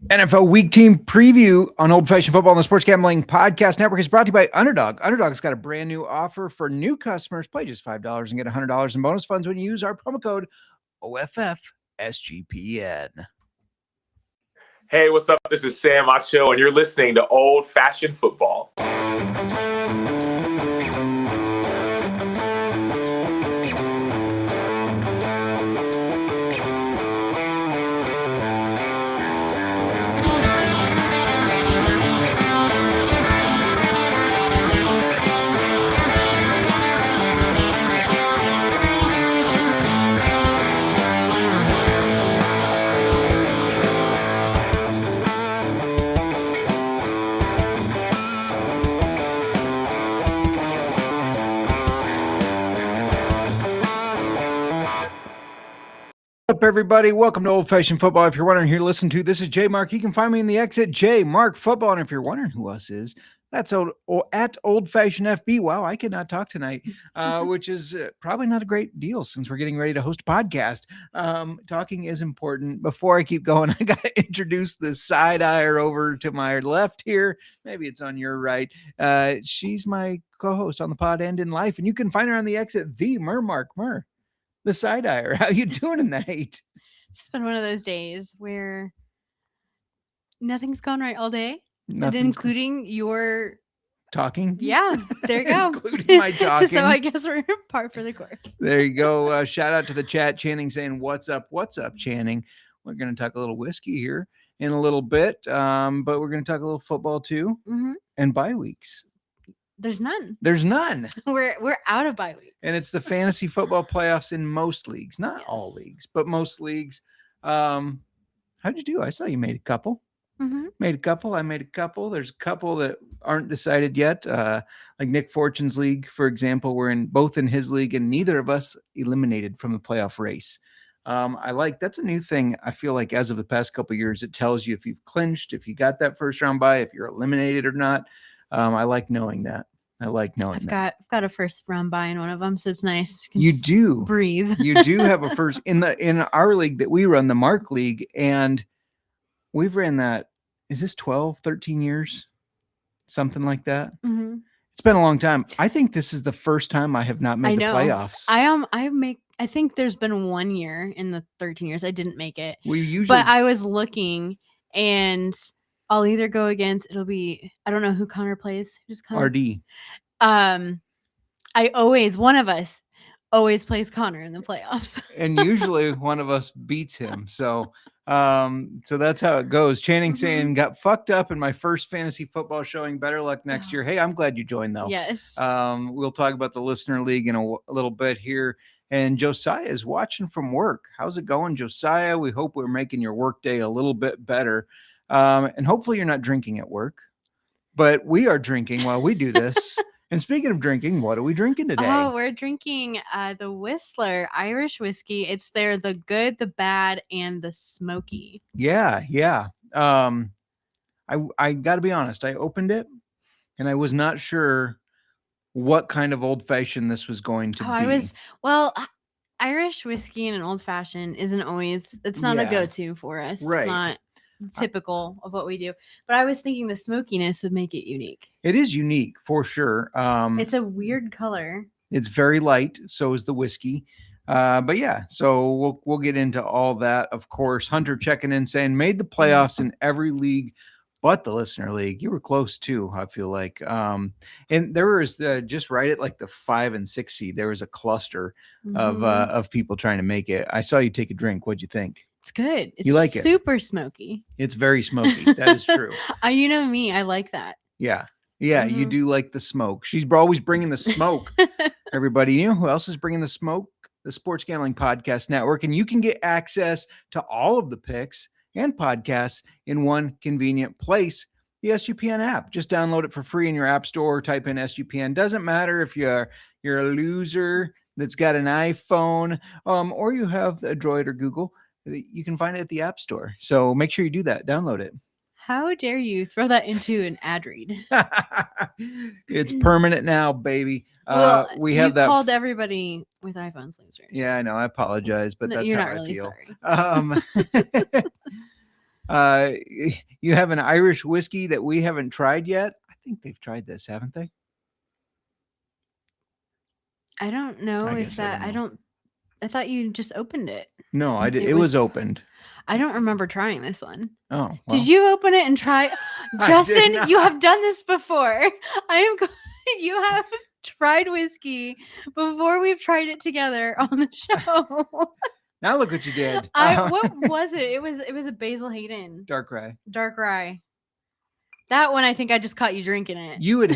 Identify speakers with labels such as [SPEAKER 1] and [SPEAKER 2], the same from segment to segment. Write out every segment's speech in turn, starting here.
[SPEAKER 1] NFL Week Team Preview on Old Fashioned Football on the Sports Gambling Podcast Network is brought to you by Underdog. Underdog's got a brand new offer for new customers. Play just $5 and get $100 in bonus funds when you use our promo code OFFSGPN.
[SPEAKER 2] Hey, what's up? This is Sam Acho, and you're listening to Old Fashioned Football.
[SPEAKER 1] What's up, everybody? Welcome to Old Fashioned Football. If you're wondering who to listen to, this is JMark. You can find me in the X at JMark Football. And if you're wondering who us is, that's at Old Fashioned FB. Wow, I cannot talk tonight, which is probably not a great deal since we're getting ready to host a podcast. Talking is important. Before I keep going, I got to introduce the side-eyer over to my left here. Maybe it's on your right. She's my co-host on the pod and in life. And you can find her on the X at the JMark and Mir. The side-eyer. How you doing tonight?
[SPEAKER 3] It's been one of those days where nothing's gone right all day, including your
[SPEAKER 1] talking.
[SPEAKER 3] Yeah, there you go.
[SPEAKER 1] Including my talking.
[SPEAKER 3] So I guess we're par for the course.
[SPEAKER 1] There you go. Shout out to the chat. Channing saying, "What's up? What's up, Channing?" We're going to talk a little whiskey here in a little bit, but we're going to talk a little football too, and bye weeks.
[SPEAKER 3] There's none.
[SPEAKER 1] There's none.
[SPEAKER 3] We're out of bye weeks.
[SPEAKER 1] And it's the fantasy football playoffs in most leagues. Not all leagues, but most leagues. How'd you do? I saw you made a couple. Made a couple. I made a couple. There's a couple that aren't decided yet. Like Nick Fortune's league, for example. We're both in his league, and neither of us eliminated from the playoff race. That's a new thing. I feel like as of the past couple of years, it tells you if you've clinched, if you got that first round bye, if you're eliminated or not. I like knowing that. I've
[SPEAKER 3] got a first round bye in one of them, so it's nice.
[SPEAKER 1] You do
[SPEAKER 3] breathe.
[SPEAKER 1] You do have a first in our league that we run, the Mark League, and we've ran that. Is this 12, 13 years? Something like that. It's been a long time. I think this is the first time I have not made the playoffs.
[SPEAKER 3] I think there's been 1 year in the 13 years I didn't make it.
[SPEAKER 1] But
[SPEAKER 3] I was looking and I'll either go against, I don't know who Connor plays. Who's Connor?
[SPEAKER 1] RD.
[SPEAKER 3] One of us always plays Connor in the playoffs.
[SPEAKER 1] And usually one of us beats him. So that's how it goes. Channing saying, got fucked up in my first fantasy football showing. Better luck next year. Hey, I'm glad you joined though.
[SPEAKER 3] Yes.
[SPEAKER 1] We'll talk about the listener league in a little bit here. And Josiah is watching from work. How's it going, Josiah? We hope we're making your work day a little bit better. And hopefully you're not drinking at work, but we are drinking while we do this. And speaking of drinking, what are we drinking today?
[SPEAKER 3] Oh, we're drinking the Whistler Irish whiskey. It's the good, the bad, and the smoky.
[SPEAKER 1] Yeah. I got to be honest. I opened it and I was not sure what kind of old fashioned this was going to be.
[SPEAKER 3] Irish whiskey and an old fashioned isn't always, it's not a go-to for us.
[SPEAKER 1] Right.
[SPEAKER 3] It's not typical of what we do, but I was thinking the smokiness would make it unique.
[SPEAKER 1] It is unique for sure.
[SPEAKER 3] It's a weird color.
[SPEAKER 1] It's very light. So is the whiskey. But yeah, so we'll get into all that. Of course, Hunter checking in saying made the playoffs in every league but the listener league. You were close too, I feel like. And there was just right at like the 5 and 6 seed. There was a cluster of people trying to make it. I saw you take a drink. What'd you think?
[SPEAKER 3] It's good.
[SPEAKER 1] You like it?
[SPEAKER 3] Super smoky.
[SPEAKER 1] It's very smoky. That is true.
[SPEAKER 3] You know me. I like that.
[SPEAKER 1] Yeah. You do like the smoke. She's always bringing the smoke. Everybody, you know who else is bringing the smoke? The Sports Gambling Podcast Network. And you can get access to all of the picks and podcasts in one convenient place. The SGPN app. Just download it for free in your app store. Type in SGPN. Doesn't matter if you're a loser that's got an iPhone or you have a Droid or Google. You can find it at the App Store. So make sure you do that. Download it.
[SPEAKER 3] How dare you throw that into an ad read?
[SPEAKER 1] It's permanent now, baby.
[SPEAKER 3] Well,
[SPEAKER 1] we have that
[SPEAKER 3] called everybody with iPhones losers.
[SPEAKER 1] Yeah, I know. I apologize, but that's
[SPEAKER 3] you're
[SPEAKER 1] how
[SPEAKER 3] not
[SPEAKER 1] I
[SPEAKER 3] really
[SPEAKER 1] feel.
[SPEAKER 3] Sorry.
[SPEAKER 1] You have an Irish whiskey that we haven't tried yet. I think they've tried this, haven't they?
[SPEAKER 3] I don't know
[SPEAKER 1] I
[SPEAKER 3] if
[SPEAKER 1] guess
[SPEAKER 3] that.
[SPEAKER 1] I don't know.
[SPEAKER 3] I thought you just opened it.
[SPEAKER 1] No, I did. It was opened.
[SPEAKER 3] I don't remember trying this one.
[SPEAKER 1] Oh, well.
[SPEAKER 3] Did you open it and try? Justin, you have done this before. You have tried whiskey before we've tried it together on the show.
[SPEAKER 1] Now look what you did.
[SPEAKER 3] What was it? It was a Basil Hayden
[SPEAKER 1] Dark rye.
[SPEAKER 3] Dark rye. That one, I think I just caught you drinking it.
[SPEAKER 1] You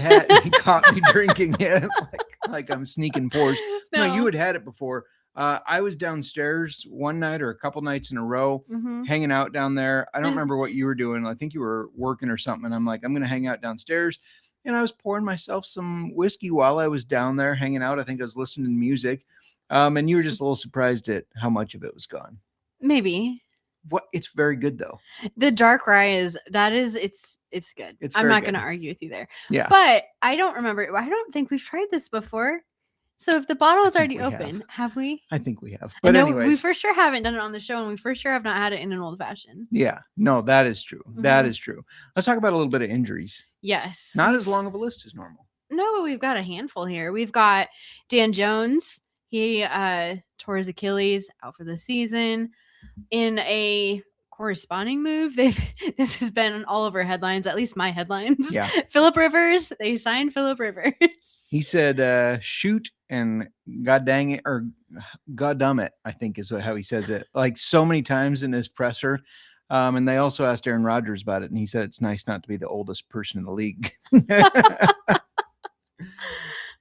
[SPEAKER 1] caught me drinking it like I'm sneaking pours. No, you had it before. I was downstairs one night or a couple nights in a row, hanging out down there. I don't remember what you were doing. I think you were working or something. And I'm like, I'm going to hang out downstairs. And I was pouring myself some whiskey while I was down there hanging out. I think I was listening to music. And you were just a little surprised at how much of it was gone.
[SPEAKER 3] Maybe.
[SPEAKER 1] It's very good though.
[SPEAKER 3] The dark rye it's good. I'm not going to argue with you there.
[SPEAKER 1] Yeah.
[SPEAKER 3] But I don't remember. I don't think we've tried this before. So if the bottle is already open, have we?
[SPEAKER 1] I think we have. But anyways,
[SPEAKER 3] we for sure haven't done it on the show, and we for sure have not had it in an old fashioned.
[SPEAKER 1] Yeah. No, that is true. That is true. Let's talk about a little bit of injuries.
[SPEAKER 3] Yes.
[SPEAKER 1] Not as long of a list as normal.
[SPEAKER 3] No, but we've got a handful here. We've got Dan Jones. He tore his Achilles, out for the season. In a corresponding move, this has been all over headlines, at least my headlines.
[SPEAKER 1] Yeah.
[SPEAKER 3] Phillip Rivers, they signed Phillip Rivers.
[SPEAKER 1] He said, shoot and god dang it, or god damn it, I think is how he says it, like so many times in his presser. And they also asked Aaron Rodgers about it, and he said it's nice not to be the oldest person in the league.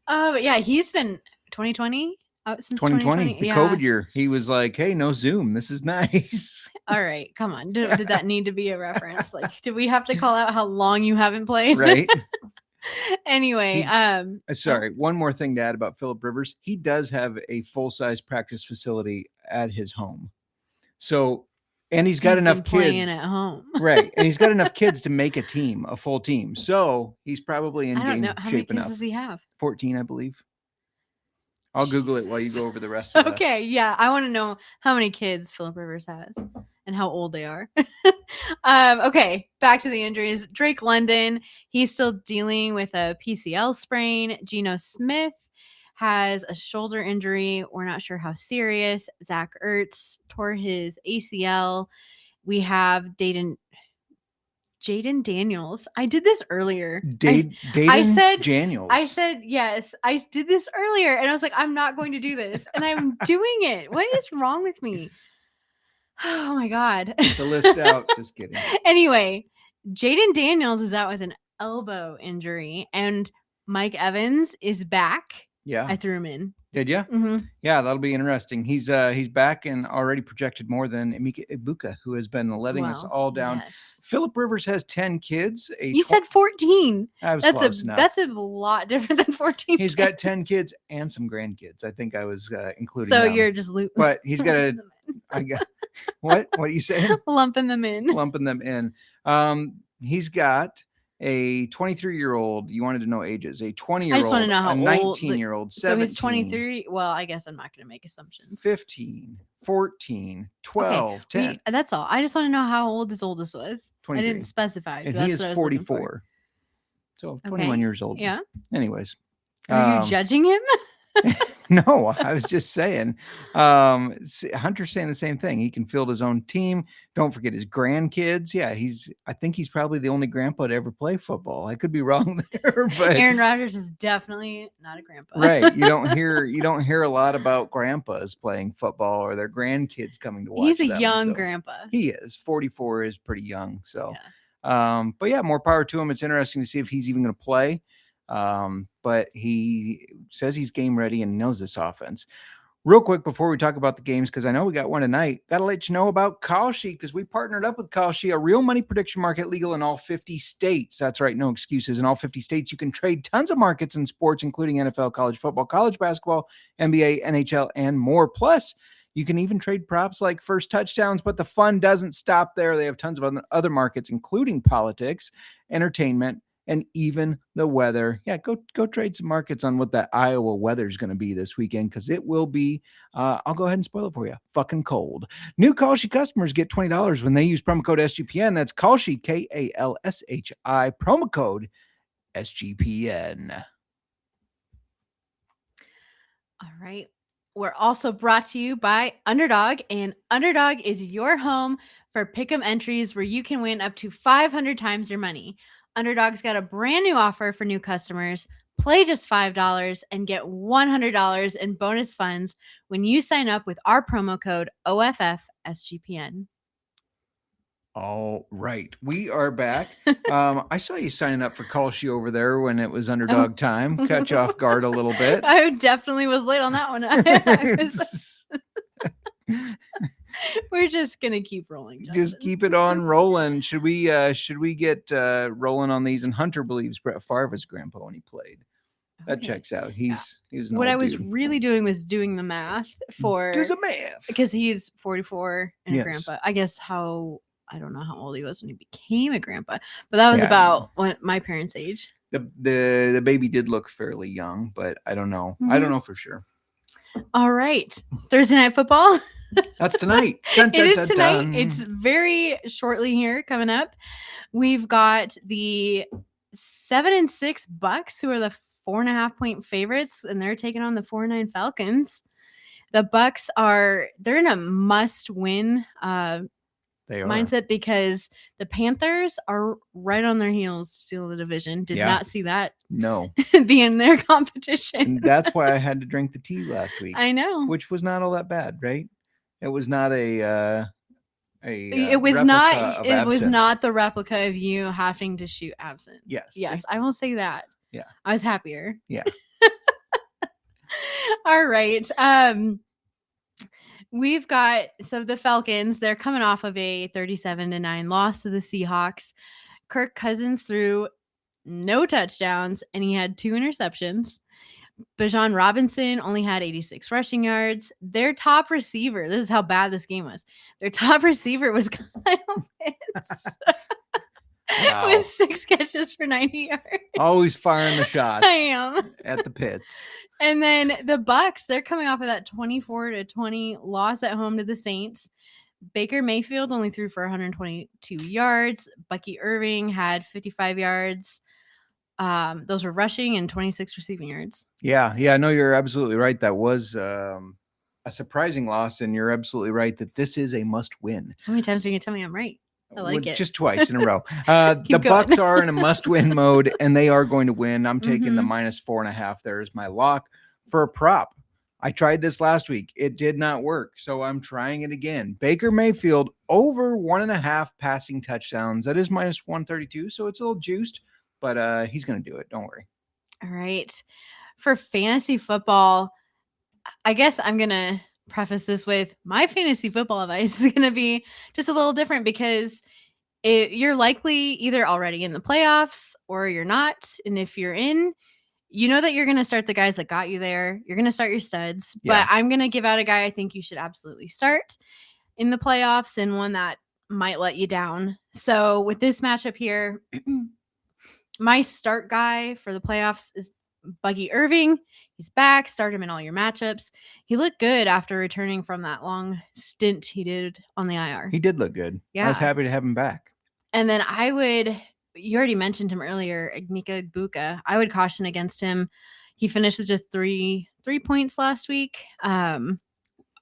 [SPEAKER 3] But yeah, he's been 2020 out since 2020,
[SPEAKER 1] the COVID year. He was like, hey, no Zoom, this is nice.
[SPEAKER 3] All right, come on. Did that need to be a reference? Like, did we have to call out how long you haven't played?
[SPEAKER 1] Right.
[SPEAKER 3] Anyway,
[SPEAKER 1] sorry, one more thing to add about Phillip Rivers. He does have a full-size practice facility at his home. So, and he's got enough kids
[SPEAKER 3] at home.
[SPEAKER 1] Right. And he's got enough kids to make a full team. So he's probably in game shape enough. How many kids
[SPEAKER 3] does he have?
[SPEAKER 1] 14, I believe. I'll Google it while you go over the rest of it.
[SPEAKER 3] Okay, yeah. I want to know how many kids Phillip Rivers has and how old they are. Okay, back to the injuries. Drake London, he's still dealing with a PCL sprain. Geno Smith has a shoulder injury. We're not sure how serious. Zach Ertz tore his ACL. We have Jaden Daniels. I did this earlier.
[SPEAKER 1] I said Daniels.
[SPEAKER 3] I said yes. I did this earlier, and I was like, I'm not going to do this, and I'm doing it. What is wrong with me? Oh my god.
[SPEAKER 1] The list out. Just kidding.
[SPEAKER 3] Anyway, Jaden Daniels is out with an elbow injury, and Mike Evans is back.
[SPEAKER 1] Yeah,
[SPEAKER 3] I threw him in.
[SPEAKER 1] Did you?
[SPEAKER 3] Mm-hmm.
[SPEAKER 1] Yeah, that'll be interesting. He's back and already projected more than Emeka Egbuka, who has been letting us all down.
[SPEAKER 3] Yes.
[SPEAKER 1] Phillip Rivers has 10 kids.
[SPEAKER 3] You said 14.
[SPEAKER 1] Close enough.
[SPEAKER 3] That's a lot different than 14.
[SPEAKER 1] He's got 10 kids and some grandkids. I think I was including.
[SPEAKER 3] So
[SPEAKER 1] them.
[SPEAKER 3] you're just
[SPEAKER 1] but he's got a. I got what? What are you saying?
[SPEAKER 3] Lumping them in.
[SPEAKER 1] Lumping them in. He's got a 23-year-old. You wanted to know ages. A 20-year-old.
[SPEAKER 3] I just want to know how
[SPEAKER 1] old. 19-year-old. 17.
[SPEAKER 3] So he's 23. Well, I guess I'm not going to make assumptions.
[SPEAKER 1] 15, 14, 12, 10.
[SPEAKER 3] That's all. I just want to know how old his oldest was.
[SPEAKER 1] 23.
[SPEAKER 3] I didn't specify.
[SPEAKER 1] And he is 44. So 21 years old.
[SPEAKER 3] Yeah.
[SPEAKER 1] Anyways.
[SPEAKER 3] Are you judging him?
[SPEAKER 1] No, I was just saying. Hunter's saying the same thing. He can field his own team. Don't forget his grandkids. Yeah, I think he's probably the only grandpa to ever play football. I could be wrong there, but
[SPEAKER 3] Aaron Rodgers is definitely not a grandpa.
[SPEAKER 1] Right. You don't hear a lot about grandpas playing football or their grandkids coming to watch.
[SPEAKER 3] He's a young grandpa.
[SPEAKER 1] He is. 44 is pretty young. So but yeah, more power to him. It's interesting to see if he's even going to play. But he says he's game ready and knows this offense. Real quick before we talk about the games, because I know we got one tonight, got to let you know about Kalshi, because we partnered up with Kalshi, a real money prediction market legal in all 50 states. That's right, no excuses. In all 50 states, you can trade tons of markets in sports, including NFL, college football, college basketball, NBA, NHL, and more. Plus, you can even trade props like first touchdowns, but the fun doesn't stop there. They have tons of other markets, including politics, entertainment, and even the weather. Yeah, go trade some markets on what that Iowa weather is going to be this weekend, because it will be, I'll go ahead and spoil it for you, fucking cold. New Kalshi customers get $20 when they use promo code SGPN. That's Kalshi, Kalshi, promo code SGPN.
[SPEAKER 3] All right. We're also brought to you by Underdog, and Underdog is your home for pick'em entries where you can win up to 500 times your money. Underdog's got a brand new offer for new customers. Play just $5 and get $100 in bonus funds when you sign up with our promo code OFFSGPN.
[SPEAKER 1] All right, we are back. I saw you signing up for Kalshi over there when it was Underdog time. Catch you off guard a little bit.
[SPEAKER 3] I definitely was late on that one. We're just gonna keep rolling. Justin.
[SPEAKER 1] Just keep it on rolling. Should we get rolling on these? And Hunter believes Brett Favre was grandpa when he played. That checks out. He was an
[SPEAKER 3] what
[SPEAKER 1] old
[SPEAKER 3] I was
[SPEAKER 1] dude.
[SPEAKER 3] really doing was doing the math for
[SPEAKER 1] Do the math,
[SPEAKER 3] because he's 44 and
[SPEAKER 1] Yes.
[SPEAKER 3] a grandpa. I guess I don't know how old he was when he became a grandpa, but that was about when my parents' age.
[SPEAKER 1] The baby did look fairly young, but I don't know. I don't know for sure.
[SPEAKER 3] All right, Thursday night football.
[SPEAKER 1] That's tonight. Dun, dun,
[SPEAKER 3] It is
[SPEAKER 1] dun,
[SPEAKER 3] tonight.
[SPEAKER 1] dun.
[SPEAKER 3] It's very shortly here coming up. We've got the 7-6 Bucks, who are the 4.5-point favorites, and they're taking on the 4-9 Falcons. The Bucks they're in a must-win
[SPEAKER 1] They are.
[SPEAKER 3] mindset because the Panthers are right on their heels to steal the division. Did
[SPEAKER 1] Yeah.
[SPEAKER 3] not see that
[SPEAKER 1] No.
[SPEAKER 3] being their competition.
[SPEAKER 1] And that's why I had to drink the tea last week,
[SPEAKER 3] I know.
[SPEAKER 1] which was not all that bad, right? It was not
[SPEAKER 3] It was
[SPEAKER 1] replica
[SPEAKER 3] not.
[SPEAKER 1] of
[SPEAKER 3] It was
[SPEAKER 1] absinthe.
[SPEAKER 3] not the replica of you having to shoot absinthe.
[SPEAKER 1] Yes.
[SPEAKER 3] Yes, I will say that.
[SPEAKER 1] Yeah.
[SPEAKER 3] I was happier.
[SPEAKER 1] Yeah.
[SPEAKER 3] All right. We've got the Falcons, they're coming off of a 37-9 loss to the Seahawks. Kirk Cousins threw no touchdowns and he had 2 interceptions. Bijan Robinson only had 86 rushing yards. Their top receiver, this is how bad this game was. Their top receiver was Kyle Pitts.
[SPEAKER 1] Wow.
[SPEAKER 3] With 6 catches for 90 yards.
[SPEAKER 1] Always firing the shots
[SPEAKER 3] I am.
[SPEAKER 1] at the pits.
[SPEAKER 3] And then the Bucks, they're coming off of that 24-20 loss at home to the Saints. Baker Mayfield only threw for 122 yards. Bucky Irving had 55 yards. Those were rushing and 26 receiving yards.
[SPEAKER 1] Yeah. No, you're absolutely right. That was a surprising loss, and you're absolutely right that this is a must-win.
[SPEAKER 3] How many times are you going to tell me I'm right? I like it.
[SPEAKER 1] Just twice in a row. The Bucks are in a must-win mode, and they are going to win. I'm taking the -4.5 there as my lock for a prop. I tried this last week. It did not work, so I'm trying it again. Baker Mayfield over 1.5 passing touchdowns. That is -132, so it's a little juiced, but he's going to do it. Don't worry.
[SPEAKER 3] All right. For fantasy football, I guess I'm going to preface this with my fantasy football advice is going to be just a little different because you're likely either already in the playoffs or you're not. And if you're in, you know that you're going to start the guys that got you there. You're going to start your studs, but I'm going to give out a guy I think you should absolutely start in the playoffs and one that might let you down. So with this matchup here, my start guy for the playoffs is Bucky Irving. He's back. Start him in all your matchups. He looked good after returning from that long stint he did on the IR.
[SPEAKER 1] He did look good.
[SPEAKER 3] Yeah.
[SPEAKER 1] I was happy to have him back.
[SPEAKER 3] And then you already mentioned him earlier, Igmika Egbuka. I would caution against him. He finished with just three points last week.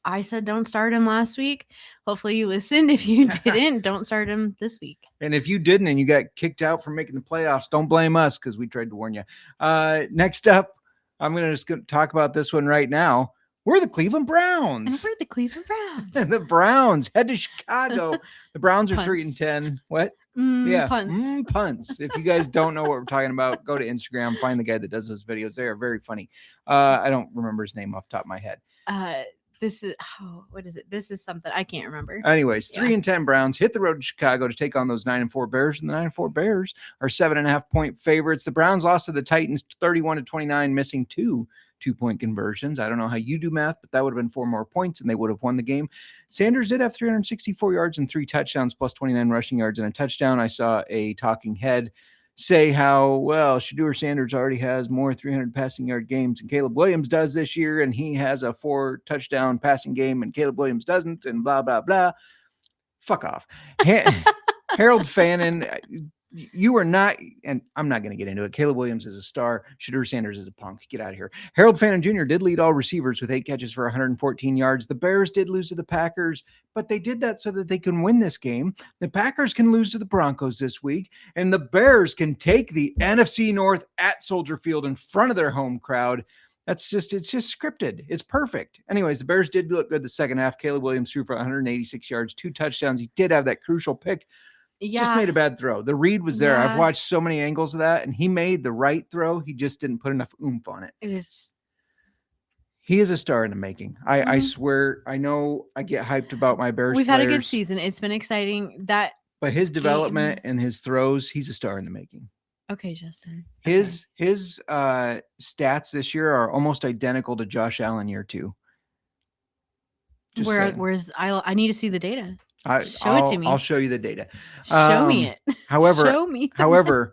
[SPEAKER 3] I said don't start him last week. Hopefully you listened. If you didn't, don't start him this week.
[SPEAKER 1] And if you didn't and you got kicked out from making the playoffs, don't blame us because we tried to warn you. Next up, I'm going to just talk about this one right now. We're the Cleveland Browns.
[SPEAKER 3] And we're the Cleveland Browns.
[SPEAKER 1] The Browns head to Chicago. The Browns are
[SPEAKER 3] Punts.
[SPEAKER 1] 3-10. What?
[SPEAKER 3] Punts.
[SPEAKER 1] Punts. If you guys don't know what we're talking about, go to Instagram, find the guy that does those videos. They are very funny. I don't remember his name off the top of my head.
[SPEAKER 3] What is it? This is something I can't remember.
[SPEAKER 1] Anyways, 3-10 Browns hit the road to Chicago to take on those 9-4 Bears, and the 9-4 Bears are 7.5-point favorites. The Browns lost to the Titans 31-29, missing 2 2-point conversions. I don't know how you do math, but that would have been 4 more points, and they would have won the game. Sanders did have 364 yards and 3 touchdowns, plus 29 rushing yards and a touchdown. I saw a talking head say how, well, Shedeur Sanders already has more 300 passing yard games than Caleb Williams does this year, and he has a 4 touchdown passing game and Caleb Williams doesn't, and blah, blah, blah. Fuck off. Harold Fannin, you are not, and I'm not going to get into it. Caleb Williams is a star. Shedeur Sanders is a punk. Get out of here. Harold Fannin Jr. did lead all receivers with 8 catches for 114 yards. The Bears did lose to the Packers, but they did that so that they can win this game. The Packers can lose to the Broncos this week, and the Bears can take the NFC North at Soldier Field in front of their home crowd. It's just scripted. It's perfect. Anyways, the Bears did look good the second half. Caleb Williams threw for 186 yards, 2 touchdowns. He did have that crucial pick. Just made a bad throw. The read was there. I've watched so many angles of that, and he made the right throw. He just didn't put enough oomph on it. He is a star in the making. I swear. I know I get hyped about my Bears.
[SPEAKER 3] We've had a good season. It's been exciting. But
[SPEAKER 1] his development and his throws, he's a star in the making.
[SPEAKER 3] Okay, Justin.
[SPEAKER 1] His stats this year are almost identical to Josh Allen year 2.
[SPEAKER 3] I need to see the data. Show it to me.
[SPEAKER 1] I'll show you the data.
[SPEAKER 3] Show me it.
[SPEAKER 1] However,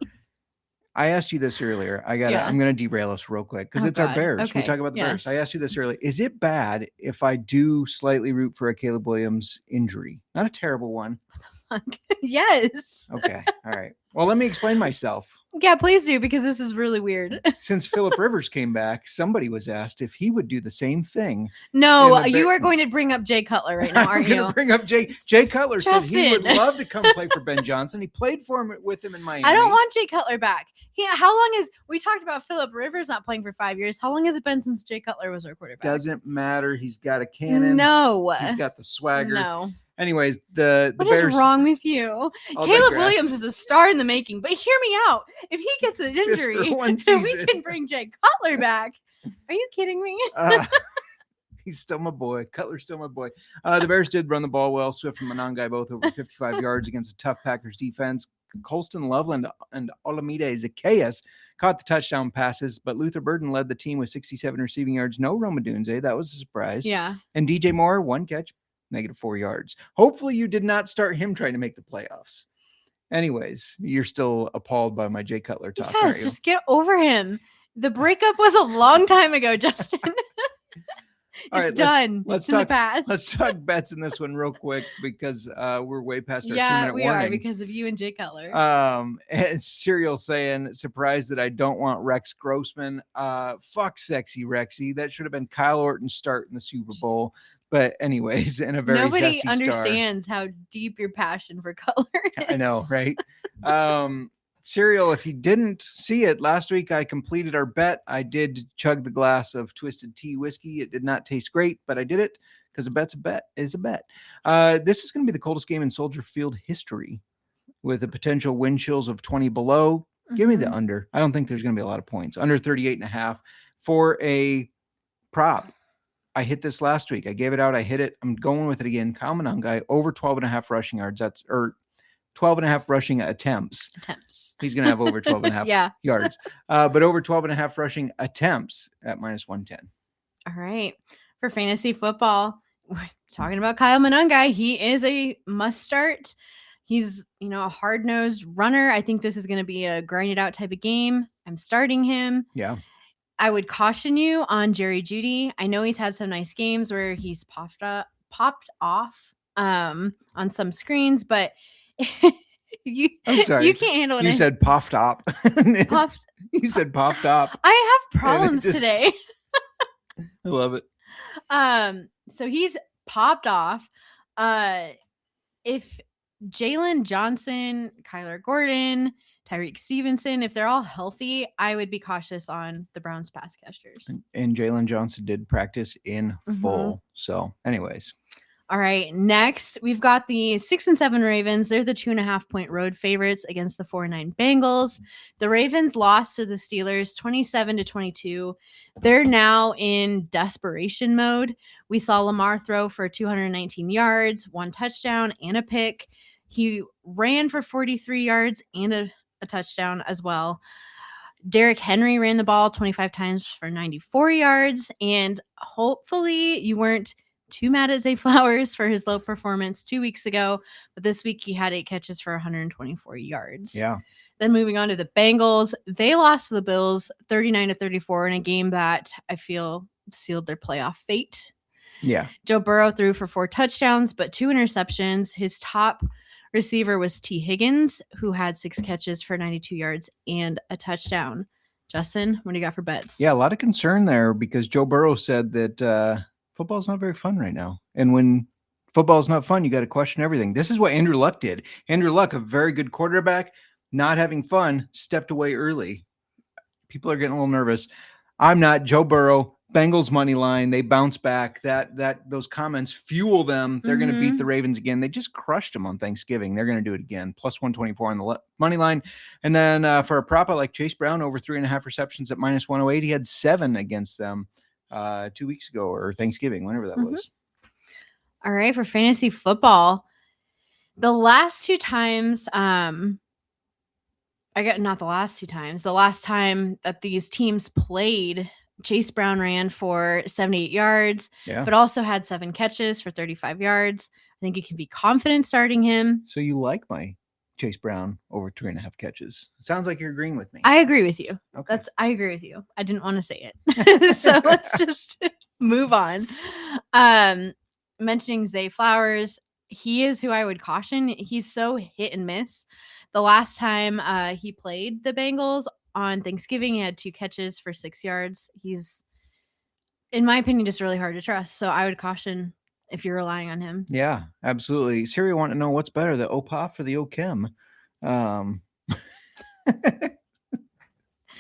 [SPEAKER 1] I asked you this earlier. I'm going to derail us real quick because it's our Bears. Okay. We talk about the Bears. I asked you this earlier. Is it bad if I do slightly root for a Caleb Williams injury? Not a terrible one.
[SPEAKER 3] What the fuck? Yes.
[SPEAKER 1] Okay. All right. Well, let me explain myself.
[SPEAKER 3] Yeah, please do, because this is really weird.
[SPEAKER 1] Since Phillip Rivers came back, somebody was asked if he would do the same thing.
[SPEAKER 3] No, you are going to bring up Jay Cutler right now, aren't you? I'm going to
[SPEAKER 1] bring up Jay Cutler. Justin said he would love to come play for Ben Johnson. He played with him in Miami.
[SPEAKER 3] I don't want Jay Cutler back. How long we talked about Phillip Rivers not playing for 5 years. How long has it been since Jay Cutler was our quarterback?
[SPEAKER 1] Doesn't matter. He's got a cannon.
[SPEAKER 3] No.
[SPEAKER 1] He's got the swagger.
[SPEAKER 3] No.
[SPEAKER 1] Anyways, the
[SPEAKER 3] What
[SPEAKER 1] Bears.
[SPEAKER 3] Is wrong with you? Caleb Williams is a star in the making, but hear me out. If he gets an injury, we can bring Jay Cutler back. Are you kidding me?
[SPEAKER 1] He's still my boy. Cutler's still my boy. The Bears did run the ball well. Swift and Monangai both over 55 yards against a tough Packers defense. Colston Loveland and Olamide Zacchaeus caught the touchdown passes, but Luther Burden led the team with 67 receiving yards. No Romadunze. That was a surprise.
[SPEAKER 3] Yeah.
[SPEAKER 1] And DJ Moore, 1 catch, -4 yards. Hopefully you did not start him trying to make the playoffs. Anyways, you're still appalled by my Jay Cutler talk.
[SPEAKER 3] Yes, just get over him. The breakup was a long time ago, Justin. It's done. It's in the past.
[SPEAKER 1] Let's talk bets in this one real quick because we're way past our 2-minute warning.
[SPEAKER 3] Yeah, we are because of you and Jay Cutler.
[SPEAKER 1] And Serial saying, surprised that I don't want Rex Grossman. Fuck sexy Rexy. That should have been Kyle Orton starting the Super Bowl. But anyways, in a very
[SPEAKER 3] nobody
[SPEAKER 1] zesty
[SPEAKER 3] understands how deep your passion for color is.
[SPEAKER 1] I know, right? Serial, if you didn't see it last week, I completed our bet. I did chug the glass of Twisted Tea whiskey. It did not taste great, but I did it because a bet's a bet is a bet. This is going to be the coldest game in Soldier Field history with a potential wind chills of 20 below. Give me the under. I don't think there's going to be a lot of points. Under 38.5 for a prop. I hit this last week. I gave it out. I hit it. I'm going with it again. Kyle Monangai over 12.5 rushing yards. 12.5 rushing attempts. He's going to have over 12.5 yards. But over 12.5 rushing attempts at -110.
[SPEAKER 3] All right. For fantasy football, we're talking about Kyle Monangai. He is a must start. He's, a hard-nosed runner. I think this is going to be a grind it out type of game. I'm starting him.
[SPEAKER 1] Yeah.
[SPEAKER 3] I would caution you on Jerry Jeudy. I know he's had some nice games where he's popped off on some screens, but I'm sorry. You can't handle it.
[SPEAKER 1] You said puffed up.
[SPEAKER 3] Puffed.
[SPEAKER 1] You said puffed up.
[SPEAKER 3] I have problems today.
[SPEAKER 1] I love it.
[SPEAKER 3] So he's popped off. If Jalen Johnson, Kyler Gordon, Tyreek Stevenson, if they're all healthy, I would be cautious on the Browns pass catchers.
[SPEAKER 1] And Jalen Johnson did practice in full. So anyways.
[SPEAKER 3] All right. Next, we've got the 6-7 Ravens. They're the 2.5-point road favorites against the 4-9 Bengals. The Ravens lost to the Steelers 27-22. They're now in desperation mode. We saw Lamar throw for 219 yards, 1 touchdown, and a pick. He ran for 43 yards and a touchdown as well. Derrick Henry ran the ball 25 times for 94 yards. And hopefully you weren't too mad at Zay Flowers for his low performance 2 weeks ago, but this week he had 8 catches for 124 yards.
[SPEAKER 1] Yeah.
[SPEAKER 3] Then moving on to the Bengals, they lost to the Bills 39-34 in a game that I feel sealed their playoff fate.
[SPEAKER 1] Yeah.
[SPEAKER 3] Joe Burrow threw for 4 touchdowns, but 2 interceptions. His top receiver was T. Higgins, who had 6 catches for 92 yards and a touchdown. Justin, what do you got for bets?
[SPEAKER 1] Yeah, a lot of concern there because Joe Burrow said that football's not very fun right now. And when football's not fun, you got to question everything. This is what Andrew Luck did. Andrew Luck, a very good quarterback, not having fun, stepped away early. People are getting a little nervous. I'm not. Joe Burrow, Bengals money line. They bounce back. Those comments fuel them. They're going to beat the Ravens again. They just crushed them on Thanksgiving. They're going to do it again. Plus 124 on the money line. And then for a prop, I like Chase Brown over 3.5 receptions at minus 108. He had 7 against them 2 weeks ago or Thanksgiving, whenever that was.
[SPEAKER 3] All right, for fantasy football, the last 2 times, the last time that these teams played, Chase Brown ran for 78 yards, but also had 7 catches for 35 yards. I think you can be confident starting him.
[SPEAKER 1] So you like my Chase Brown over 3.5 catches? It sounds like you're agreeing with me.
[SPEAKER 3] I agree with you.
[SPEAKER 1] Okay.
[SPEAKER 3] I agree with you. I didn't want to say it. So let's just move on. Mentioning Zay Flowers, he is who I would caution. He's so hit and miss. The last time he played the Bengals on Thanksgiving, he had 2 catches for 6 yards. He's, in my opinion, just really hard to trust. So I would caution if you're relying on him.
[SPEAKER 1] Yeah, absolutely. Siri want to know what's better, the OPOF or the OChem?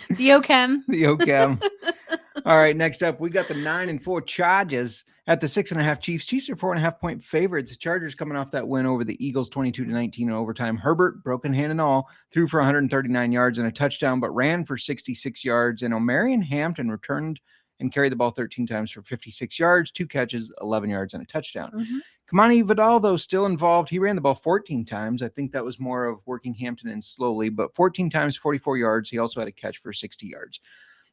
[SPEAKER 3] The OChem.
[SPEAKER 1] The OChem. All right, next up, we got the 9-4 Chargers at the 6.5 Chiefs. Chiefs are 4.5-point favorites. The Chargers coming off that win over the Eagles 22-19 in overtime. Herbert, broken hand and all, threw for 139 yards and a touchdown, but ran for 66 yards. And O'Marion Hampton returned and carried the ball 13 times for 56 yards, 2 catches, 11 yards, and a touchdown. Kamani Vidal, though, still involved. He ran the ball 14 times. I think that was more of working Hampton in slowly, but 14 times, 44 yards. He also had a catch for 60 yards.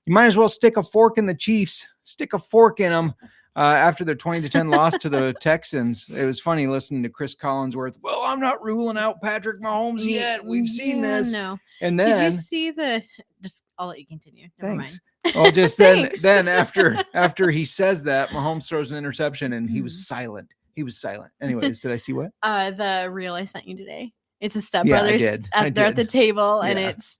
[SPEAKER 1] You might as well stick a fork in the Chiefs. Stick a fork in them after their 20-10 loss to the Texans. It was funny listening to Chris Collinsworth. Well, I'm not ruling out Patrick Mahomes yet. We've seen this.
[SPEAKER 3] No.
[SPEAKER 1] And then,
[SPEAKER 3] did you see the? I'll let you continue. Never
[SPEAKER 1] thanks.
[SPEAKER 3] mind.
[SPEAKER 1] Well, just then after he says that, Mahomes throws an interception and he was silent. He was silent. Anyways, did I see what?
[SPEAKER 3] The reel I sent you today. It's a stepbrothers.
[SPEAKER 1] I
[SPEAKER 3] They're at the table, and
[SPEAKER 1] Yeah.
[SPEAKER 3] it's.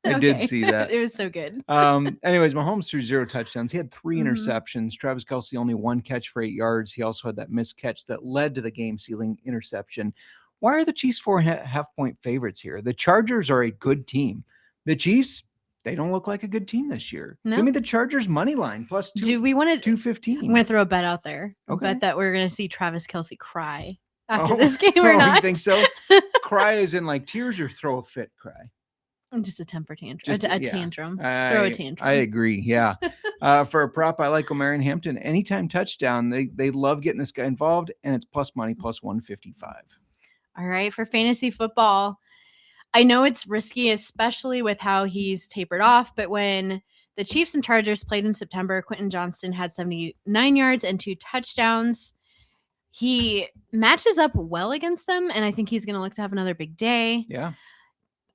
[SPEAKER 1] I did see that.
[SPEAKER 3] It was so good.
[SPEAKER 1] Anyways, Mahomes threw 0 touchdowns. He had 3 interceptions. Travis Kelce only 1 catch for 8 yards. He also had that missed catch that led to the game-sealing interception. Why are the Chiefs 4.5-point favorites here? The Chargers are a good team. The Chiefs, they don't look like a good team this year.
[SPEAKER 3] No.
[SPEAKER 1] Give me the Chargers money line plus 2.
[SPEAKER 3] Do we want to
[SPEAKER 1] 215?
[SPEAKER 3] I'm gonna throw a bet out there.
[SPEAKER 1] Okay.
[SPEAKER 3] Bet that we're gonna see Travis Kelce cry after this game or
[SPEAKER 1] You
[SPEAKER 3] not.
[SPEAKER 1] think so? Cry is in like tears or throw a fit cry?
[SPEAKER 3] Just a temper tantrum.
[SPEAKER 1] Just
[SPEAKER 3] a
[SPEAKER 1] yeah.
[SPEAKER 3] tantrum. Throw a tantrum.
[SPEAKER 1] I agree. Yeah. For a prop, I like O'Marion Hampton. Anytime touchdown, they love getting this guy involved, and it's plus money, plus 155.
[SPEAKER 3] All right. For fantasy football, I know it's risky, especially with how he's tapered off, but when the Chiefs and Chargers played in September, Quentin Johnston had 79 yards and 2 touchdowns. He matches up well against them, and I think he's going to look to have another big day.
[SPEAKER 1] Yeah.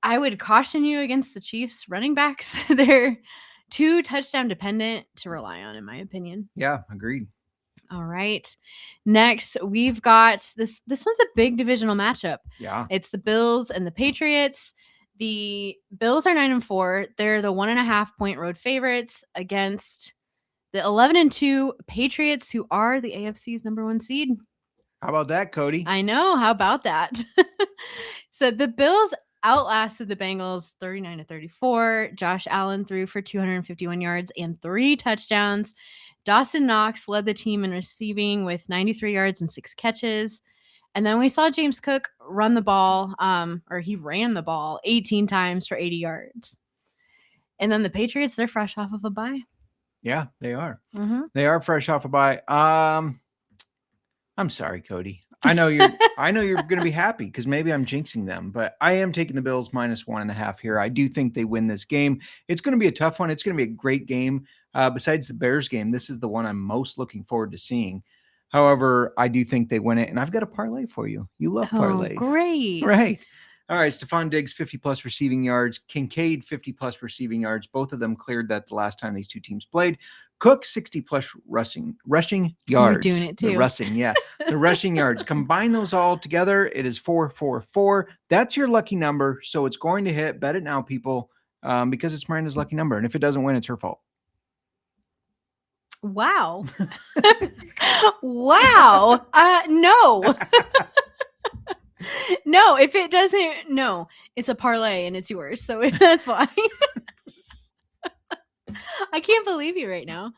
[SPEAKER 3] I would caution you against the Chiefs running backs. They're too touchdown dependent to rely on, in my opinion.
[SPEAKER 1] Yeah, agreed.
[SPEAKER 3] All right. Next, we've got this. This one's a big divisional matchup.
[SPEAKER 1] Yeah.
[SPEAKER 3] It's the Bills and the Patriots. The Bills are 9-4. They're the 1.5-point road favorites against the 11-2 Patriots, who are the AFC's number 1 seed.
[SPEAKER 1] How about that, Cody?
[SPEAKER 3] I know. How about that? So the Bills outlasted the Bengals 39-34. Josh Allen threw for 251 yards and 3 touchdowns. Dawson Knox led the team in receiving with 93 yards and 6 catches. And then we saw James Cook run the ball, he ran the ball 18 times for 80 yards. And then the Patriots, they're fresh off of a bye.
[SPEAKER 1] Yeah, they are.
[SPEAKER 3] Mm-hmm.
[SPEAKER 1] They are fresh off a bye. I'm sorry, Cody. I know you're going to be happy because maybe I'm jinxing them, but I am taking the Bills minus 1.5 here. I do think they win this game. It's going to be a tough one. It's going to be a great game. Besides the Bears game, this is the one I'm most looking forward to seeing. However, I do think they win it, and I've got a parlay for you. You love parlays.
[SPEAKER 3] Great.
[SPEAKER 1] Right. All right, Stephon Diggs, 50-plus receiving yards. Kincaid, 50-plus receiving yards. Both of them cleared that the last time these two teams played. Cook, 60-plus rushing yards.
[SPEAKER 3] You're doing it too.
[SPEAKER 1] The rushing yards. Combine those all together, it is 444. That's your lucky number, so it's going to hit. Bet it now, people, because it's Miranda's lucky number. And if it doesn't win, it's her fault.
[SPEAKER 3] Wow. Wow. No. No, if it doesn't, no, it's a parlay and it's yours. So that's why. I can't believe you right now.